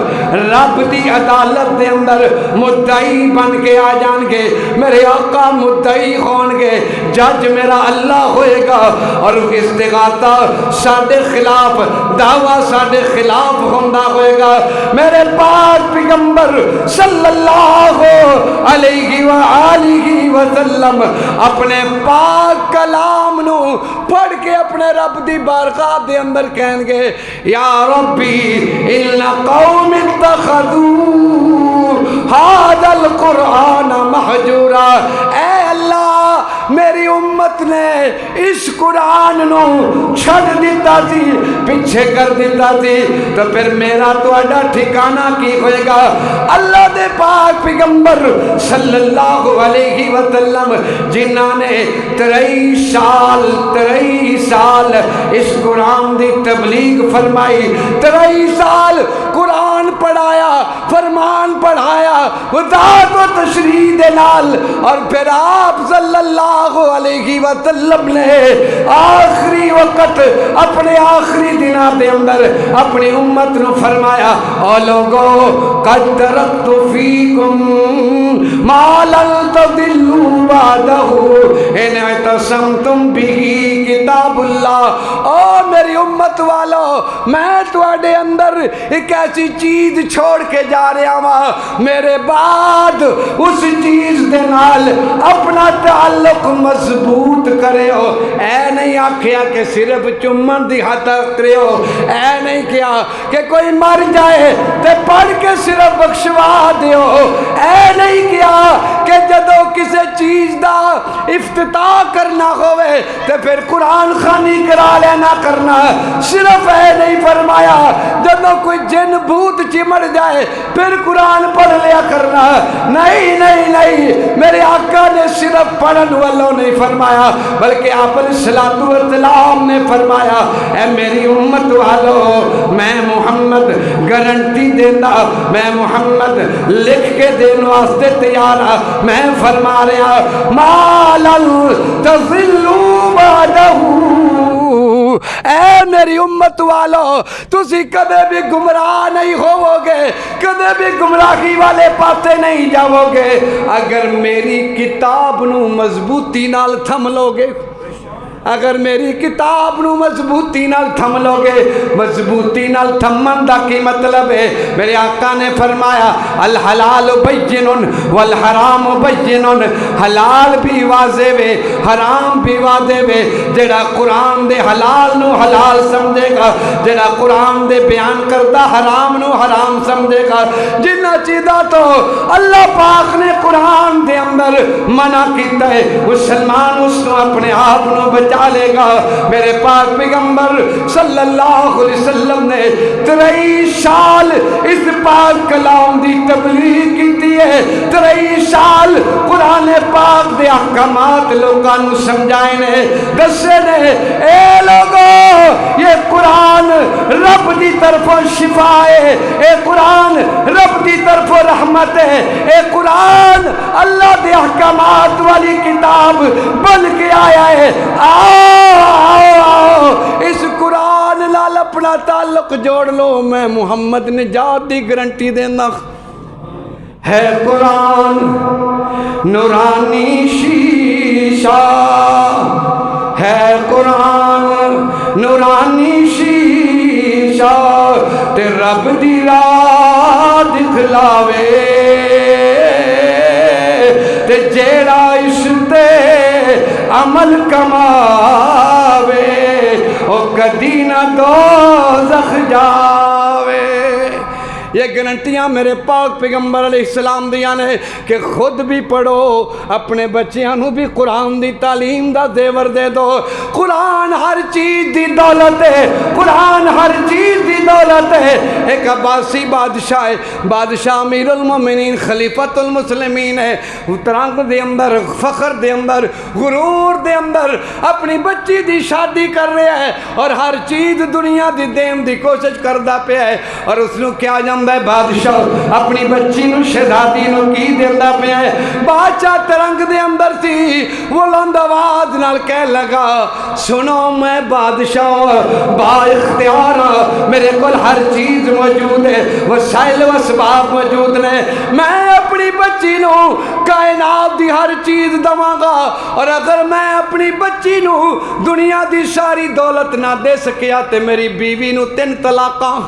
رب دی عدالت دے اندر مدعی بن کے آ جان گے، میرے آقا مدعی ہون گے، جج میرا اللہ ہوئے گا، اور استغاثہ ساڈے خلاف، دعویٰ ساڈے خلاف ہوندہ ہوئے گا، میرے پاک پیغمبر صلی اللہ علیہ وآلہ وسلم اپنے پاک کلام نو پڑھ کے اپنے رب دی بارگاہ دے اندر کہیں گے، یا ربی ان قوم اتخذوا هذا القرآن مہجورا، اے اللہ، میری امت نے اس قرآن نو چھڑ دیتا سی، پیچھے کر دیتا سی، تو پھر میرا تو اڈا ٹھکانہ کی ہوئے گا۔ اللہ دے پاک پیغمبر صلی اللہ علیہ وسلم جنہاں نے 23 سال اس قرآن دی تبلیغ فرمائی، 23 سال قرآن پڑھایا، فرمان پڑھایا، وضاحت و تشریح دے نال، اور پھر آپ صلی اللہ علیہ وسلم نے آخری وقت اپنے آخری دنوں دے اندر اپنی امت نو فرمایا، او لوگو قد ترکت فیکم ما لن تضلوا بعدہ ان اعتصمتم بہ کتاب اللہ، او میری امت والو، میں تواڈے اندر ایک ایسی چیز چھوڑ کے جا رہا ہوں، میرے بعد اس چیز دے نال اپنا تعلق مضبوط کرے ہو۔ اے نہیں آکھیا کہ صرف چمن دی حد کرے ہو، اے نہیں کیا کہ کوئی مر جائے تے پڑھ کے صرف بخشوا دیو، اے نہیں کیا کہ جدو کسی چیز دا افتتاح کرنا ہوئے تو پھر قرآن خوانی کرا لینا کرنا. صرف ہے نہیں فرمایا جدو کوئی جن بھوت چمڑ جائے پھر قرآن پڑھ لیا کرنا. نہیں نہیں نہیں، میرے آقا نے صرف پڑھن والوں نہیں فرمایا بلکہ آپ علیہ السلام نے فرمایا اے میری امت والو میں محمد گارنٹی دینا، میں محمد لکھ کے دین واسطے تیار ہاں. میں فرما رہا ما لن تضلوا بعدہ، اے میری امت والو تسی کدے بھی گمراہ نہیں ہوو گے، کدے بھی گمراہی والے پاتے نہیں جاؤ گے اگر میری کتاب نو مضبوطی نال تھم لو گے. اگر میری کتاب نو مضبوطی نال تھم لو گے. مضبوطی نال تھمن دا کی مطلب ہے؟ میرے آقا نے فرمایا الحلال بین والحرام بین، حلال بھی واضح وے حرام بھی واضح وے. جڑا قرآن دے حلال نو حلال سمجھے گا، جڑا قرآن دے بیان کردہ حرام نو حرام سمجھے گا. جنہ چیزاں تو اللہ پاک نے قرآن دے اندر منع کیتا ہے مسلمان اس کو اپنے آپ نو بچا لے گا. میرے پاک پیغمبر صلی اللہ علیہ وسلم نے 23 سال اس پاک کلام دی تبلیغ کی ہے. 23 سال قرآن پاک دے احکامات لوگاں نو سمجھائے نے، دسے نے اے لوگو یہ قرآن رب دی طرف شفا ہے، اے قرآن رب دی طرف رحمت ہے، اے قرآن اللہ دے احکامات والی کتاب بن کے آیا ہے. آؤ اس قرآن لال اپنا تعلق جوڑ لو. میں محمد نجات دی گارنٹی دینا ہے. قرآن نورانی شیشہ ہے، قرآن نورانی شیشہ تے رب دی راہ دکھلاوے تے جیڑا اس تے عمل کماوے او کدی نہ دوزخ جاوے. یہ گارنٹیاں میرے پاک پیغمبر علیہ السلام دیاں نے کہ خود بھی پڑھو، اپنے بچیاں نو بھی قرآن دی تعلیم دا زیور دے دو. قرآن ہر چیز دی دولت ہے، قرآن ہر چیز دی دولت ہے. ایک عباسی بادشاہ ہے، بادشاہ امیر المومنین خلیفۃ المسلمین ہے. ترنگ دے اندر، فخر دے اندر، غرور دے اندر اپنی بچی دی شادی کر رہا ہے اور ہر چیز دنیا دی دین دی کوشش کردا پیا ہے. اور اس نو کیا جاندا ہے بادشاہ اپنی بچی نو شہزادی نو کی دیندا پیا ہے. بادشاہ ترنگ دے اندر سی، وہ بلند آواز نال کہہ لگا سنو میں بادشاہ با اختیار، میرے کول ہر چیز موجود ہے، وسائل و اسباب موجود نے. میں اپنی بچی نو کائنات دی ہر چیز دواں گا، اور اگر میں اپنی بچی نو دنیا دی ساری دولت نہ دے سکیا تے میری بیوی نو 3 طلاقاں،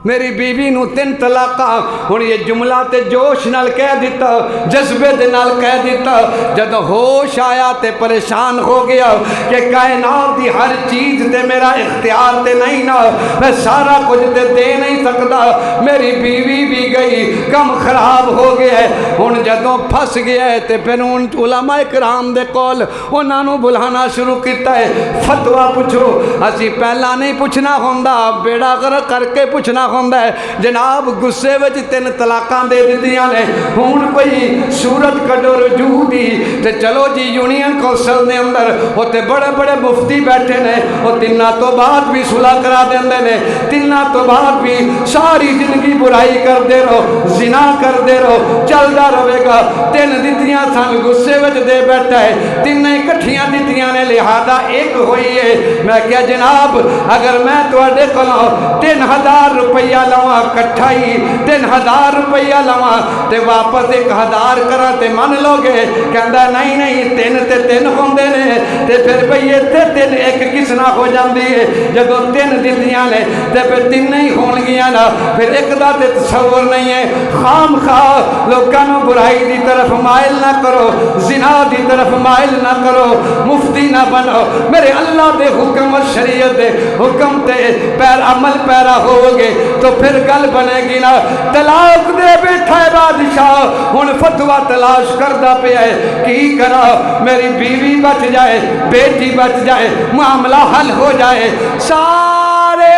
میری بیوی نو 3 طلاقاں. ہن یہ جملہ تے جوش نال کہہ دیتا، جذبے دے نال کہہ دیتا. جد ہوش آیا تے پریشان ہو گیا کہ کائنات دی ہر چیز تے میرا اختیار تے نہیں نا، میں سارا کچھ تے دے نہیں سکتا. میری بیوی بھی گئی، کم خراب ہو گیا ہے. ہن جدوں پھس گیا ہے تے پھر ہن علماء کرام دے کول انہاں نو بلانا شروع کیتا ہے. فتویٰ پوچھو. اسی پہلا نہیں پوچھنا ہوندا، بیڑا غرق کر کے پوچھنا ہوندا ہے. جناب غصے وچ 3 طلاقاں دے دتیاں نے، ہن کوئی صورت کڈو رجوع دی تے چلو جی یونین کونسل دے اندر اوتے بڑے بڑے مفتی بیٹھے نے، او 3 تو بعد بھی صلح کرا دیندے نے. 3 تو بعد بھی ساری زندگی برائی کردے رہو، زنا کردے رہو، چلدا رہے گا. 3 دتیاں سن، غصے وچ دے بیٹھا ہے، 3 اکٹھیاں دتیاں نے، لہذا ایک ہوئی ہے. میں کہیا جناب اگر میں تواڈے کولوں 3000 روپیہ لواں کٹھا ہی 3000 روپیہ لواں تے واپس 1000 کراں تے من لو گے؟ کہندا نہیں نہیں 3 تے 3 ہوندے نے تے پھر بھئی تے 3 ایک کس نہ ہو جاندی ہے. جدوں 3 دتیاں نے تے پھر 3 ہی ہون گیاں نا، پھر ایک دا تے تصور نہیں ہے خام خواہ لوگوں برائی دی طرف مائل نہ کرو زنا دی طرف مائل نہ کرو مفتی نہ بنو میرے اللہ دے حکم اور شریعت دے حکم تے پیر عمل پیرا ہوگے تو پھر گل بنے گی نا طلاق دے بیٹھا ہے بادشاہ ہن فتویٰ تلاش کردہ پہ ہے کی کرا میری بیوی بچ جائے بیٹی بچ جائے معاملہ حل ہو جائے سارے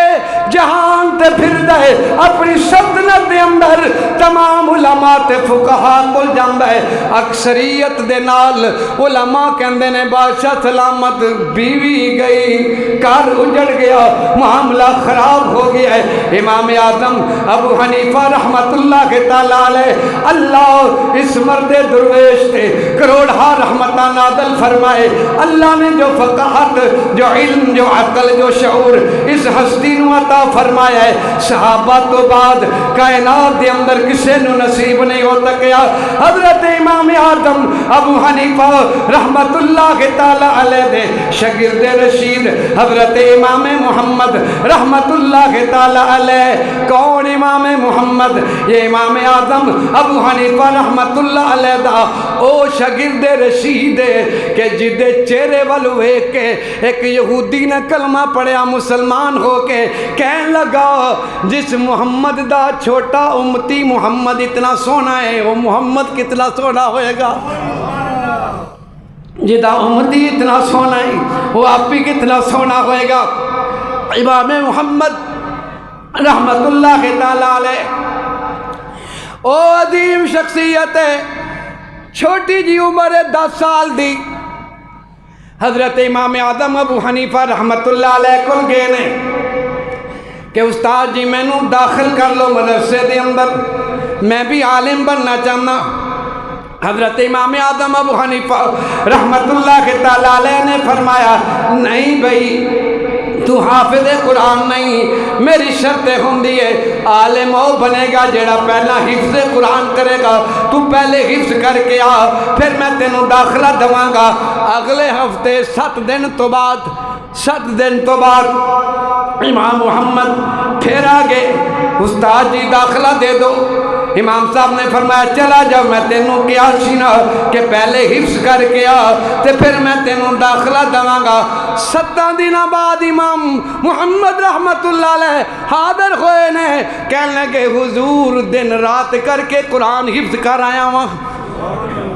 جہان تے پھر دے اپنی سلطنت دے اندر تمام علماء تے فقہا کو جاندہ ہے اکثریت دے نال علماء کہندے نے بادشاہ سلامت بیوی گئی کار اجڑ گیا معاملہ خراب ہو گیا ہے امام اعظم ابو حنیفہ رحمت اللہ کے تعالیٰ علیہ اللہ اس مرد درویش تے کروڑہا رحمتہ نازل فرمائے اللہ نے جو فقاہت جو علم جو عقل جو شعور اس ہستی نو عطا فرمایا ہے صحابہ تو بعد کائنات دے اندر کسے نو نصیب نہیں ہو سکیا حضرت امام اعظم ابو حنیفہ رحمت اللہ کے تعالیٰ علیہ دے شاگرد رشید حضرت امام محمد رحمت اللہ کے تعالیٰ علیہ کون امام محمد یہ امام اعظم ابو حنیفہ رحمت اللہ علیہ دا او شاگرد رشید ہے کہ جدے چہرے والو ایک کے ایک یہودی نے کلمہ پڑھیا مسلمان ہو کے کہنے لگا جس محمد دا چھوٹا امتی محمد اتنا سونا ہے وہ محمد کتنا سونا ہوئے گا جدہ امتی اتنا سونا ہے وہ آپ ہی کتنا سونا ہوئے گا امام محمد رحمت اللہ تعالیٰ علیہ او عظیم شخصیت ہے چھوٹی جی عمر 10 سال دی حضرت امام اعظم ابو حنیفہ رحمت اللہ علیہ کل گئے نے کہ استاد جی میں نو داخل کر لو مدرسے دے اندر میں بھی عالم بننا چاہنا حضرت امام اعظم ابو حنیفہ رحمت اللہ کے تعالیٰ علیہ نے فرمایا نہیں بھئی تو حافظ قرآن نہیں میری شرط ہوندی ہے عالم او بنے گا جیڑا پہلا حفظ قرآن کرے گا تو پہلے حفظ کر کے آ پھر میں تینوں داخلہ دواں گا اگلے ہفتے 7 دن تو بعد امام محمد پھر آگے استاد جی داخلہ دے دو امام صاحب نے فرمایا چلا جب میں تینوں کیا سینا کہ پہلے حفظ کر کے آ تے پھر میں تینوں داخلہ دواں گا 7 دن بعد امام محمد رحمت اللہ علیہ حاضر ہوئے نے کہنے لگے حضور دن رات کر کے قرآن حفظ کر آیا ہوں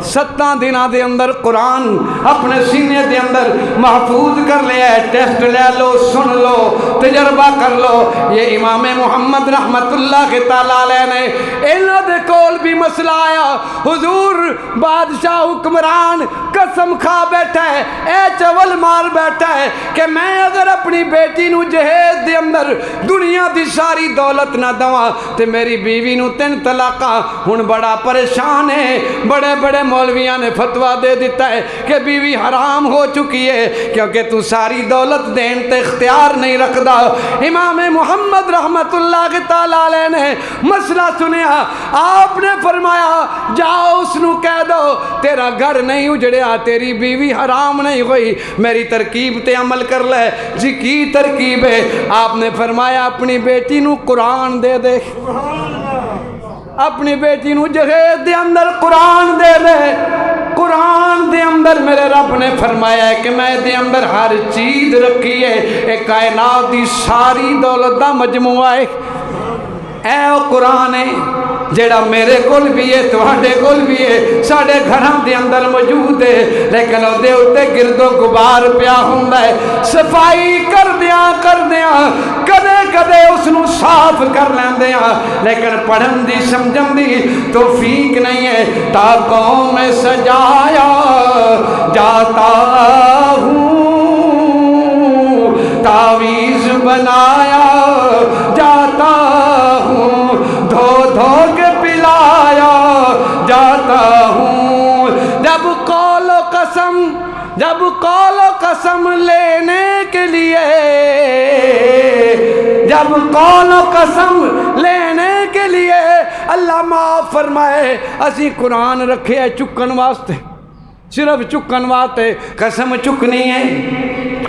7 دنوں دے اندر قرآن اپنے سینے دے اندر محفوظ کر لیا ہے ٹیسٹ لے لو سن لو تجربہ کر لو یہ امام محمد رحمت اللہ کے تعالیٰ علیہ نے انہوں دے کول بھی مسئلہ آیا حضور بادشاہ حکمران قسم کھا بیٹھا ہے اے چول مار بیٹھا ہے کہ میں اگر اپنی بیٹی نو جہیز دے اندر دنیا دی ساری دولت نہ دواں تے میری بیوی نو 3 طلاقاں ہن بڑا پریشان ہے بڑے بڑے مولویاں نے فتویٰ دے دیتا ہے کہ بیوی حرام ہو چکی ہے کیونکہ تو ساری دولت دین تے اختیار نہیں رکھدا امام محمد رحمت اللہ کے تعالیٰ علیہ نے مسئلہ سنیا آپ نے فرمایا جاؤ اس نو کہہ دو تیرا گھر نہیں اجڑیا تیری بیوی حرام نہیں ہوئی میری ترکیب تے عمل کر لے جی کی ترکیب ہے آپ نے فرمایا اپنی بیٹی نو قرآن دے دے اپنی بیٹی نو جہیز دے اندر قرآن دے دے قرآن دے اندر میرے رب نے فرمایا ہے کہ میں دے اندر ہر چیز رکھی ہے ایک کائنات دی ساری دولت دا مجموعہ ہے اے او قرآن ہے جیڑا میرے کول بھی ہے تواڈے کول بھی ہے ساڈے گھراں دے اندر موجود ہے لیکن او دے اوتے گرد و غبار پیا ہوندا ہے صفائی کر دیاں کدے کدے اس نو صاف کر لیندیاں لیکن پڑھن دی سمجھن دی توفیق نہیں ہے تا قوم سجایا جاتا ہوں تعویذ بنایا جاتا ہوں دھو دھو کے پلایا جاتا ہوں جب قول و قسم لینے کے لیے جب قول و قسم لینے کے لیے اللہ معاف فرمائے اسی قرآن رکھے ہے چکن واسطے صرف چکن واسطے قسم چکنی ہے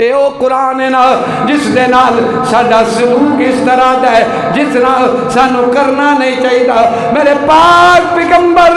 ਇਹ ਉਹ ਕੁਰਾਨ ਹੈ ਨਾ ਜਿਸ ਦੇ ਨਾਲ ਸਾਡਾ ਸਲੂਕ ਇਸ ਤਰ੍ਹਾਂ ਦਾ ਹੈ ਜਿਸ ਨਾਲ ਸਾਨੂੰ ਕਰਨਾ ਨਹੀਂ ਚਾਹੀਦਾ। ਮੇਰੇ ਪਾਕ ਪੈਗੰਬਰ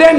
3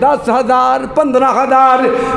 10,000 15,000।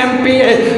MP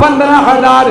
15,000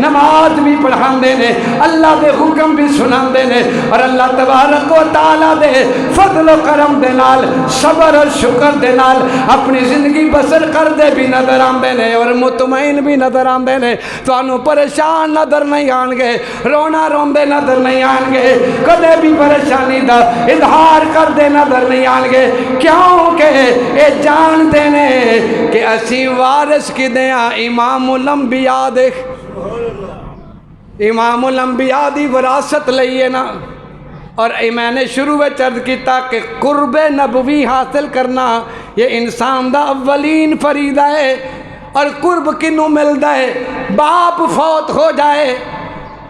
نماز بھی پڑھاندے نے، اللہ دے حکم بھی سناندے نے، اور اللہ تبارک و تعالیٰ دے فضل و کرم دے نال صبر اور شکر دے نال اپنی زندگی بسر کر دے بھی نظر آندے نے اور مطمئن بھی نظر آندے نے۔ تانوں پریشان نظر نہیں آن گے، رونا روندے نظر نہیں آن گے، کدے بھی پریشانی دا اظہار کر دے نظر نہیں آن گے، کیونکہ اے جانتے نے کہ اسی وارث کی دیاں امام الانبیاء دے، امام الانبیاء دی وراثت لئیے نا۔ اور میں نے شروع میں عرض کیتا کہ قرب نبوی حاصل کرنا یہ انسان دا اولین فریضہ ہے، اور قرب کنوں ملدا ہے؟ باپ فوت ہو جائے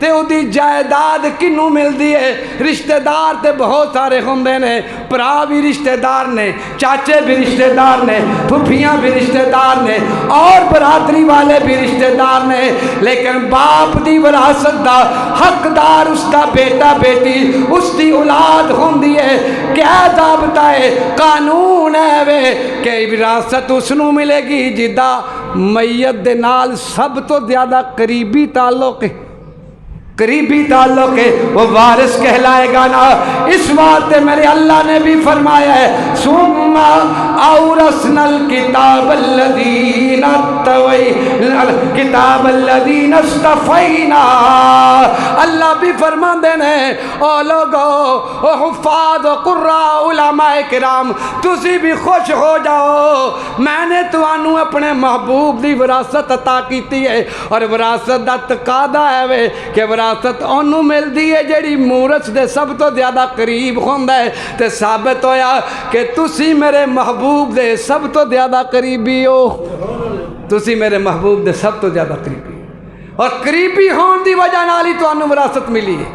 تے اودی جائیداد کنوں ملدی ہے؟ رشتہ دار تے بہت سارے ہوندے نے، پرا بھی رشتہ دار نے، چاچے بھی رشتہ دار نے، پھپھیاں بھی رشتہ دار نے، اور برادری والے بھی رشتہ دار نے، لیکن باپ دی وراثت دا حقدار اس دا بیٹا بیٹی، اس دی اولاد ہوندی ہے۔ کیا ضابطہ ہے، قانون ہے وے کہ وراثت اس نوں ملے گی جدا میت دے نال سب تو زیادہ قریبی تعلق ہے، قریبی تعلق ہے، وہ وارث کہلائے گا نا۔ اس واسطے میرے اللہ نے بھی فرمایا ہے ثم اورثنا الکتاب الذین کتاب الذین اصطفینا۔ اللہ بھی فرما دینے او لوگو، او حفاظ و قراء علماء کرام، تسی بھی خوش ہو جاؤ، میں نے توانوں اپنے محبوب دی وراثت عطا کیتی ہے، اور وراثت دا تقاضا ہے وے کہ وراثت انہوں ملدی ہے جیڑی مورث دے سب تو زیادہ قریب ہوندہ ہے، تے ثابت ہویا کہ تسی میرے محبوب دے سب تو زیادہ قریبی ہو، تسی میرے محبوب دے سب تو زیادہ قریبی ہو، اور قریبی ہون دی وجہ نالی تو انہوں وراثت ملی ہے۔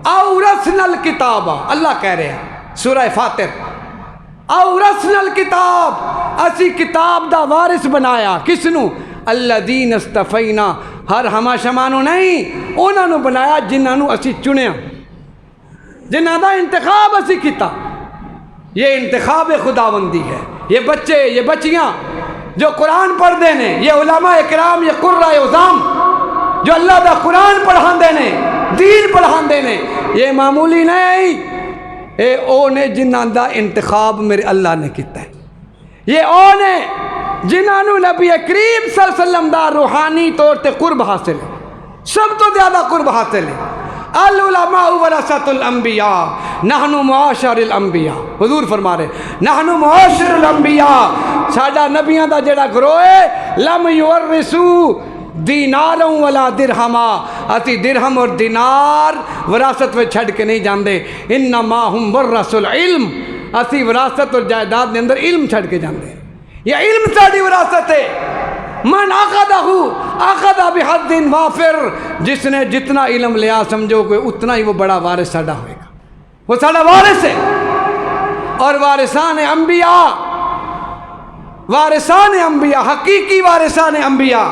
اورثنا الکتاب، اللہ کہہ رہے ہیں سورہ فاتر، اورثنا الکتاب، اسی کتاب دا وارث بنایا، کس نو؟ الذین اصطفینا، ہر ہما شمانو نہیں، انہوں نے بنایا جنہوں اسی چنیا، جنہوں دا انتخاب اسی کیتا۔ یہ انتخاب خداوندی ہے۔ یہ بچے، یہ بچیاں جو قرآن پڑھ دینے، یہ علماء اکرام، یہ قرآ عظام جو اللہ دا قرآن پڑھان دینے، دین پڑھان دینے، یہ معمولی نہیں، اے اونے جنہوں دا انتخاب میرے اللہ نے کیتا ہے۔ یہ اونے جنہوں نبی کریم صلی اللہ علیہ وسلم دا روحانی طور تے قرب حاصل ہے، سب تو زیادہ قرب حاصل ہے۔ العلماء ورثۃ الانبیاء نحن معاشر الانبیاء، حضور فرما رہے نحن معاشر الانبیاء، ساڈا نبیاں دا جڑا گروہ ہے، لم یورثوا دینارا ولا درہما، اسی درہم اور دینار وراثت میں چھڑ کے نہیں جاندے، انما ہم ورث العلم، اسی وراثت اور جائیداد دے اندر علم چھڑ کے جاندے، یہ علم ساڑی وراثت ہے۔ من اخذ بحظ وافر، جس نے جتنا علم لیا سمجھو کہ اتنا ہی وہ بڑا وارث ساڑا ہوئے گا، وہ ساڑا وارث ہے۔ اور وارثان انبیاء، وارثان انبیاء، حقیقی وارثان انبیاء،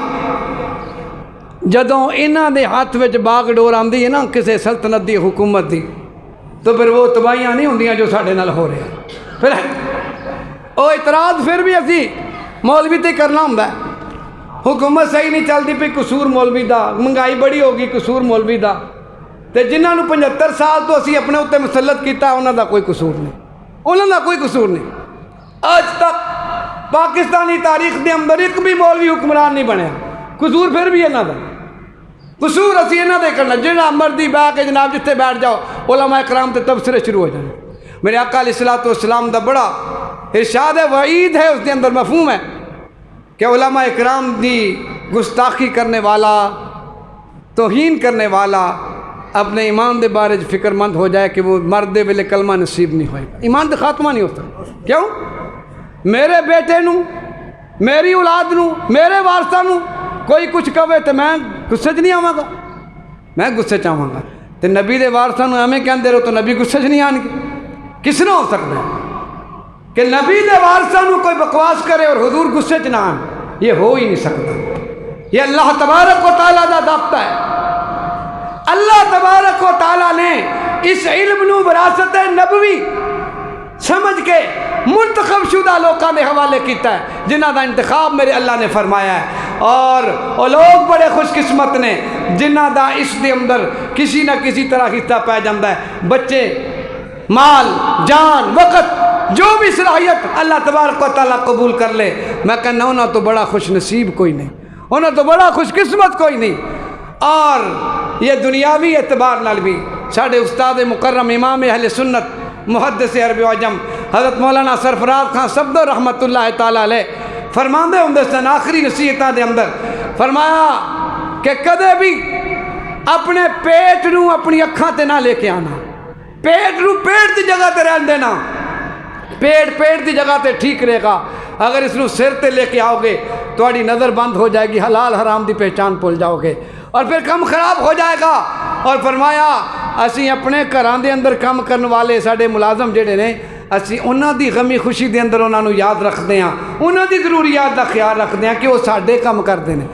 جدوں انہاں دے ہاتھ وچ باغ ڈور آندی ہے نا کسے سلطنت دی، حکومت دی، تو پھر وہ تباہیاں نہیں ہوندیاں جو ساڑے نال ہو رہے ہیں۔ پھر او اعتراض پھر بھی اسی مولوی تے کرنا ہوندہ ہے، حکومت صحیح نہیں چلتی پی، قصور مولوی دا، مہنگائی بڑی ہوگی، قصور مولوی دا، تے جنہاں نو 75 سال تو اسی اپنے اُتے مسلط کیتا ہے، انہاں دا کوئی قصور نہیں، انہاں دا کوئی قصور نہیں۔ آج تک پاکستانی تاریخ دے اندر ایک بھی مولوی حکمران نہیں بنیا، قصور پھر بھی انہاں دا، قصور اسی انہاں دے کرنا، جنہاں مرضی بہ کے جناب جتنے بیٹھ جاؤ، علماء کرام تے تبصرے شروع ہو جانے۔ میرے آقا علیہ الصلوۃ والسلام دا بڑا ارشاد ہے، وعید ہے، اس کے اندر مفہوم ہے کہ علماء اکرام دی گستاخی کرنے والا، توہین کرنے والا اپنے ایمان دے بارے فکر مند ہو جائے کہ وہ مرد دے ویلے کلمہ نصیب نہیں ہوئے گا، ایمان دے خاتمہ نہیں ہوتا۔ کیوں؟ میرے بیٹے نو، میری اولاد نو، میرے وارثاں نو کوئی کچھ کہے تو میں غصے چ نہیں آواں گا، میں غصے چ آواں گا، تے نبی دے وارثاں نو ایویں کہندے رہو تو نبی غصے چ نہیں آن گے؟ کس نے ہو سکتا ہے کہ نبی دے وارثاں نو کوئی بکواس کرے اور حضور غصے چ نہ آن؟ یہ ہو ہی نہیں سکتا۔ یہ اللہ تبارک و تعالیٰ دا ضابطہ ہے۔ اللہ تبارک و تعالیٰ نے اس علم نو وراثت نبوی سمجھ کے منتخب شدہ لوکاں دے حوالے کیتا ہے، جنہاں دا انتخاب میرے اللہ نے فرمایا ہے۔ اور وہ لوگ بڑے خوش قسمت نے جنہ دا اس دے اندر کسی نہ کسی طرح حصہ پہ جاتا ہے. بچے، مال، جان، وقت، جو بھی صلاحیت اللہ تبارک و تعالیٰ قبول کر لے. میں کہنا انہوں تو بڑا خوش نصیب کوئی نہیں، انہوں تو بڑا خوش قسمت کوئی نہیں. اور یہ دنیاوی اعتبار نال بھی ساڑھے استاد مکرم امام اہل سنت محدث عربی و عجم حضرت مولانا سرفراز خان صفدر رحمت اللہ تعالیٰ علیہ فرماندے ہوں سن آخری نصیحتاں دے اندر فرمایا کہ کدے بھی اپنے پیٹ نو اپنی اکھاں تے نہ لے کے آنا. پیٹ نو پیٹ دی جگہ تے رہن دینا. پیٹ دی جگہ تے ٹھیک رہے گا. اگر اس نو سر تے لے کے آؤ گے تھوڑی نظر بند ہو جائے گی، حلال حرام دی پہچان بھول جاؤ گے اور پھر کم خراب ہو جائے گا. اور فرمایا اسی اپنے گھراں دے اندر کام کرن والے ساڈے ملازم جڑے نے اسی انہاں دی غمی خوشی دے اندر انہاں نو یاد رکھدے ہاں، انہاں دی ضروریات دا خیال رکھدے ہاں کہ وہ ساڈے کام کردے نے.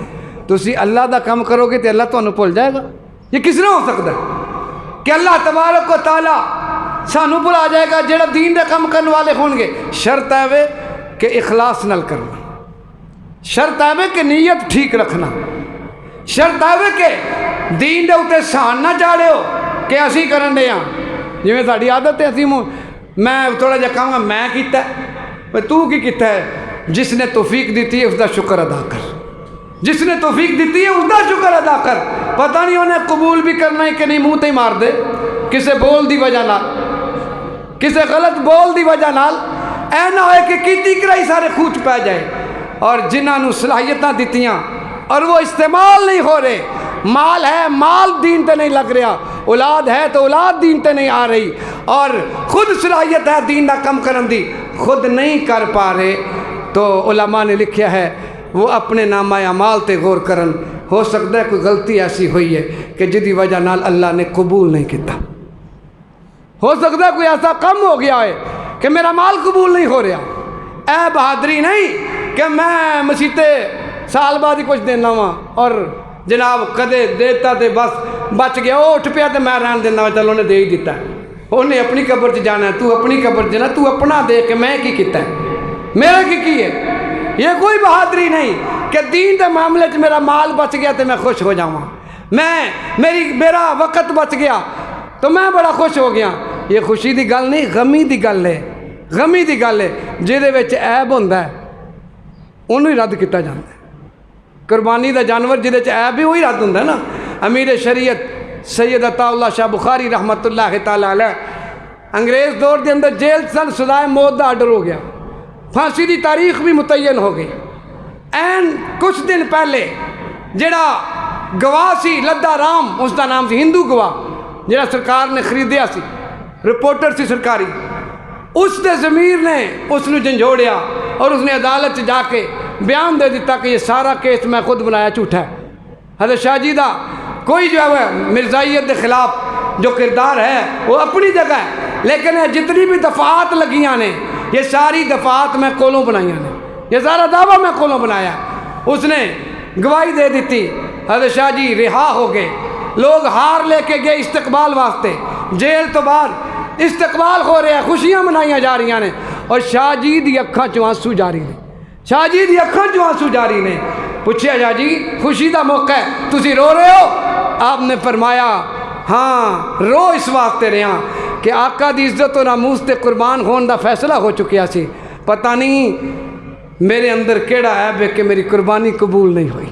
تسی اللہ دا کام کرو گے تے اللہ تانوں بھول جائے گا؟ یہ کس طرح ہو سکتا ہے کہ اللہ تبارک و تعالی سانو بھلا جائے گا جڑا دین دے کام کرنے والے ہون گے؟ شرط ہے کہ اخلاص نال کرنا، شرط ہے کہ نیت ٹھیک رکھنا، شرط ہے کہ دین دے اوتے سان نہ چاڑیو کہ اسی کرن دے ہاں. جویں ساڈی عادت ہے اسی میں تھوڑا جہا کہاں گا میں کیتا ہے، تو کی کیتا ہے؟ جس نے توفیق دیتی ہے اس دا شکر ادا کر، جس نے توفیق دیتی ہے اس دا شکر ادا کر. پتہ نہیں انہیں قبول بھی کرنا ہے کہ نہیں، منہ تے ہی مار دے کسے بول دی وجہ نال، کسے غلط بول دی وجہ نال اے نہ ہوئے کہ کیتی کرائی سارے خوچ پہ جائے. اور جنہاں نو صلاحیتاں دیتیاں اور وہ استعمال نہیں ہو رہے، مال ہے مال دین تے نہیں لگ رہا، اولاد ہے تو اولاد دین تے نہیں آ رہی، اور خود صلاحیت ہے دین دا کم کرن دی خود نہیں کر پا رہے، تو علماء نے لکھیا ہے وہ اپنے نامہ اعمال تے غور کرن. ہو سکتا ہے کوئی غلطی ایسی ہوئی ہے کہ جدی وجہ نال اللہ نے قبول نہیں کیتا. ہو سکتا ہے کوئی ایسا کم ہو گیا ہے کہ میرا مال قبول نہیں ہو رہا. اے بہادری نہیں کہ میں مسیتے سال بعد ہی کچھ دینا وا اور جناب کدے دیتا تے بس بچ گیا، وہ اٹھ پیا تو میں رہن دینا وا، چلو انہیں دے ہی دیتا ہے، انہیں اپنی قبر سے جانا ہے، تو اپنی قبر سے جانا، تو اپنا دے کہ میں کی کیتا ہے، میرا کی ہے. یہ کوئی بہادری نہیں کہ دین دے معاملے چ میرا مال بچ گیا تو میں خوش ہو جاؤں، میرا وقت بچ گیا تو میں بڑا خوش ہو گیا. یہ خوشی دی گل نہیں، غمی دی گل ہے، غمی دی گل ہے. جہدے وچ عیب ہوندا ہے انہوں ہی رد کیتا جاندا ہے. قربانی دا جانور جہدے چ عیب بھی وہی رد ہوندا ہے نا. امیر شریعت سید عطا اللہ شاہ بخاری رحمت اللہ تعالیٰ علیہ انگریز دور دے اندر جیل سن، سزائے موت دا آرڈر ہو گیا، پھانسی دی تاریخ بھی متعین ہو گئی. این کچھ دن پہلے جڑا گواہ سی لدھا رام اس دا نام سی، ہندو گواہ جڑا سرکار نے خریدیا سی، رپورٹر سی سرکاری، اس دے ضمیر نے اس نے جھنجھوڑیا اور اس نے عدالت جا کے بیان دے دیتا کہ یہ سارا کیس میں خود بنایا جھوٹا ہے. حضرت شاہ جی دا کوئی جو ہے مرزائیت کے خلاف جو کردار ہے وہ اپنی جگہ ہے، لیکن جتنی بھی دفعات لگیاں نے یہ ساری دفعات میں کولوں بنائیاں نے، یہ سارا دعویٰ میں کولوں بنایا. اس نے گواہی دے دیتی، حضرت شاہ جی رہا ہو گئے. لوگ ہار لے کے گئے استقبال واسطے، جیل تو باہر استقبال ہو رہا ہے، خوشیاں منائیاں جا رہی ہیں، اور شاہ جی دی اکھاں چوں آنسو جاری نے، شاہ جی دی اکھاں چوں آنسو جاری نے. پوچھا شاہ جی خوشی دا موقع ہے تسی رو رہے ہو؟ آپ نے فرمایا ہاں رو اس واسطے رہا کہ آقا دی عزت و ناموس تے قربان ہون دا فیصلہ ہو چکیا سی. پتہ نہیں میرے اندر کیڑا عیب ہے کہ میری قربانی قبول نہیں ہوئی،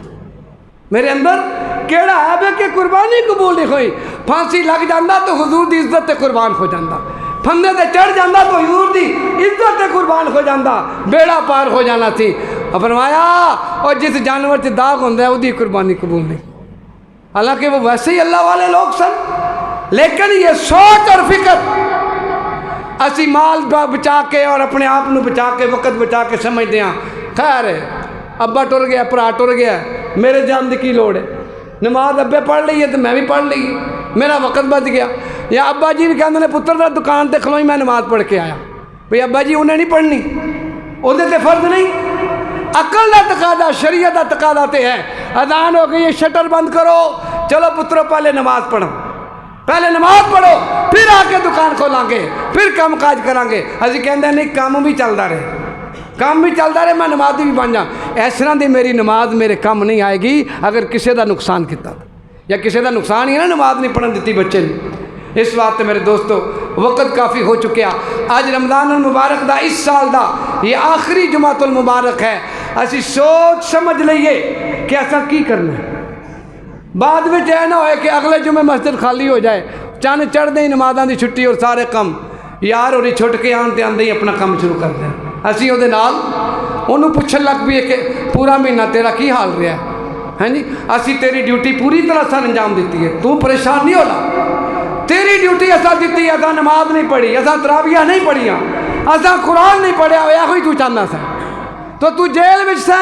میرے اندر کیڑا عیب ہے کہ قربانی قبول نہیں ہوئی. پھانسی لگ جاندہ تو حضور دی عزت تے قربان ہو جاندہ، پھندے تے چڑھ جاندہ تو حضور دی عزت تے قربان ہو جاندہ، بیڑا پار ہو جانا تھی. اور فرمایا اور جس جانور سے داغ ہوندہ ہے وہ دی قربانی قبول نہیں. حالانکہ وہ ویسے ہی اللہ والے لوگ سن، لیکن یہ سوچ اور فکر اسی مال بچا کے اور اپنے آپ نو بچا کے وقت بچا کے سمجھتے ہیں خیر ہے ابا ٹر گیا پرا ٹر گیا میرے جان دی کی لوڑ ہے، نماز ابے پڑھ لی ہے تو میں بھی پڑھ لی، میرا وقت بچ گیا. یا ابا جی بھی کہتے ہیں پتر دا دکان تے کھلوئی میں نماز پڑھ کے آیا، بھئی ابا جی انہیں نہیں پڑھنی، انہیں تے فرض نہیں. عقل دا تقاضا شریعت دا تقاضا تے ہے. اذان ہو گئی شٹر بند کرو، چلو پترو پہلے نماز پڑھو، پہلے نماز پڑھو پھر آ کے دکان کھولیں گے، پھر کام کاج کریں گے. اسی کہتے ہیں نہیں کام بھی چلتا رہے، کام بھی چلتا رہے میں نمازی بھی بن جاؤں، اس طرح دی میری نماز میرے کم نہیں آئے گی اگر کسی دا نقصان کیتا یا کسی دا نقصان ہی نا نماز نہیں پڑھن دیتی بچے نے۔ اس واسطے میرے دوستو وقت کافی ہو چکیا، آج رمضان المبارک دا اس سال دا یہ آخری جمعۃ المبارک ہے، اسی سوچ سمجھ لئیے کہ ایسا کی کرنا ہے، بعد میں نہ ہوئے کہ اگلے جمعے مسجد خالی ہو جائے، چاند چڑھ دیں نمازاں دی چھٹی اور سارے کم یار ہوری چھٹ کے آن تے آندے ہی اپنا کام شروع کر دیں، اسی وہ دے نال انہوں پوچھن لگ بھی ہے کہ پورا مہینہ تیرا کی حال رہا ہے، ہاں جی اسی تیری ڈیوٹی پوری طرح سے انجام دیتی ہے، تو پریشان نہیں ہونا، تیری ڈیوٹی ایسا دیتی ہے، ایسا نماز نہیں پڑھی، ایسا تراویح نہیں پڑھیا، ایسا قرآن نہیں پڑھیا، یہ کوئی تو چاہنا سا تو جیل وچ سا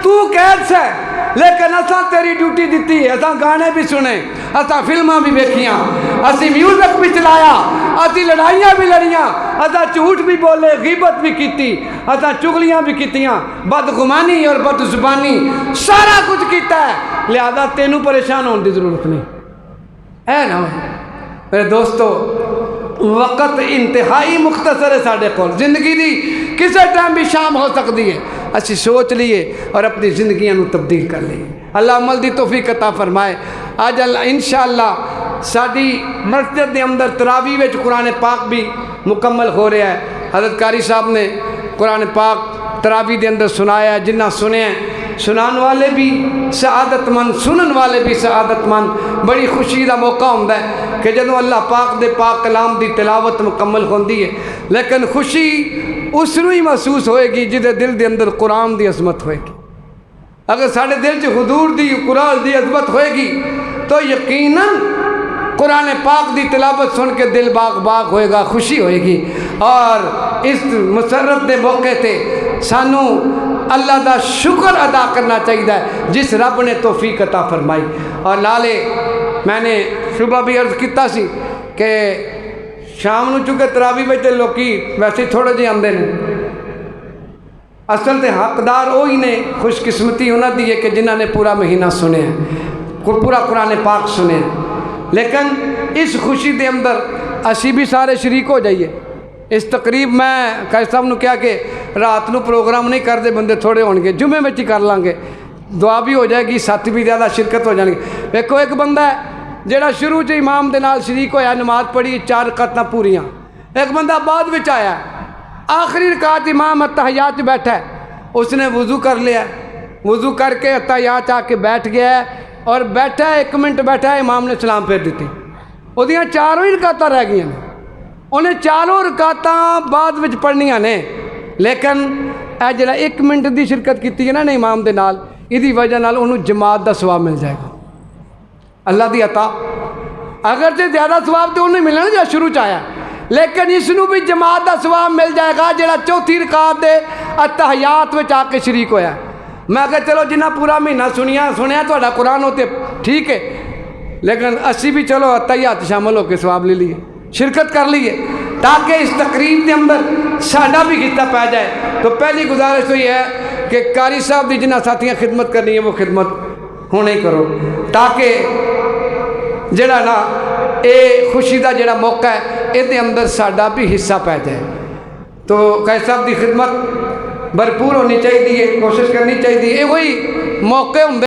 تو قید سے، لیکن ایسا تیری ڈیوٹی دیتی ہے، ایسا گانے بھی سنے، ایسا فلماں بھی دیکھیاں، اسی میوزک بھی چلایا، اسی لڑائیاں بھی لڑیاں، ایسا جھوٹ بھی بولے، غیبت بھی کیتی، ایسا چغلیاں بھی کیتیاں، بدگمانی اور بد زبانی سارا کچھ کیتا ہے، لہذا تینوں پریشان ہونے کی ضرورت نہیں ہے نا میرے دوستو۔ وقت انتہائی مختصر ہے ساڑھے کول، زندگی دی کسے ٹائم بھی شام ہو سکتی ہے، اسی سوچ لیے اور اپنی زندگیاں نو تبدیل کر لیے، اللہ عمل دی توفیق عطا فرمائے۔ آج انشاءاللہ ساڑھی مسجد دے اندر تراویح وچ قرآن پاک بھی مکمل ہو رہا ہے، حضرت قاری صاحب نے قرآن پاک تراویح دے اندر سنایا ہے، جنہ سنے ہیں سنان والے بھی سعادت مند، سنن والے بھی سعادت مند، بڑی خوشی دا موقع ہوندہ ہے کہ جدوں اللہ پاک دے پاک کلام دی تلاوت مکمل ہوندی ہے، لیکن خوشی اس نوں ہی محسوس ہوئے گی جدے دل دے اندر قرآن دی عظمت ہوئے گی۔ اگر ساڑھے دل چ حضور دی قرآن دی عظمت ہوئے گی تو یقیناً قرآن پاک دی تلاوت سن کے دل باغ باغ ہوئے گا، خوشی ہوئے گی، اور اس مسرت دے موقع تے سانو اللہ دا شکر ادا کرنا چاہیے جس رب نے توفیق عطا فرمائی۔ اور نالے میں نے صبح بھی عرض کیتا سی کہ شام نو چونکہ تراویح وچ لوکی ویسے تھوڑے جے آندے نے، اصل تے حقدار وہی نے، خوش قسمتی انہاں دی ہے کہ جنہاں نے پورا مہینہ سنے ہیں، پورا قرآن پاک سنے ہیں، لیکن اس خوشی دے اندر اسی بھی سارے شریک ہو جائیے۔ اس تقریب میں قاری صاحب نے کہا کہ رات نو پروگرام نہیں کر دے، بندے تھوڑے ہون گے، جمعے میں ہی کر لیں گے، دعا بھی ہو جائے گی، ساتھی بھی زیادہ شرکت ہو جائیں گے۔ دیکھو ایک بندہ ہے جڑا شروع سے امام دے نال شریک ہویا، نماز پڑھی 4 رکعتاں پوریاں، ایک بندہ بعد وچ آیا آخری رکعت امام اتحیات بیٹھا ہے، اس نے وضو کر لیا، وضو کر کے اتحیات آ کے بیٹھ گیا ہے، اور بیٹھا ہے 1 منٹ بیٹھا ہے، امام نے سلام پھیر دیتی، وہ دیاں 4 ہی رکعتاں رہ گئی ہیں، انہیں 4 رکعتاں بعد وچ پڑھنیاں نے، لیکن اے جڑا 1 منٹ دی شرکت کیتی ہے نا امام دے نال، ایدی وجہ نال انہوں جماعت دا ثواب مل جائے گا، اللہ دی عطا، اگر سے زیادہ ثواب تو انہیں ملنا جو شروع چاہیا، لیکن اس نو بھی جماعت دا ثواب مل جائے گا جڑا 4تھی رکعت دے اتحیات وچ آ کے شریک ہویا۔ میں کہا چلو جنہ پورا مہینہ سنیا تھوڑا قرآن ہوتے ٹھیک ہے، لیکن اسی بھی چلو اتحیات شامل ہو کے ثواب لے لیے، شرکت کر لیے، تاکہ اس تقریب کے اندر ساڈا بھی حصہ پا جائے۔ تو پہلی گزارش تو یہ ہے کہ قاری صاحب دی جنہ ساتھیاں خدمت کرنی ہے وہ خدمت ہونے ہی کرو، تاکہ جڑا نا اے خوشی دا جڑا موقع ہے یہ اندر ساڈا بھی حصہ پا جائے۔ تو قاری صاحب دی خدمت بھرپور ہونی چاہیے، کوشش کرنی چاہیے، یہ وہی موقع ہوں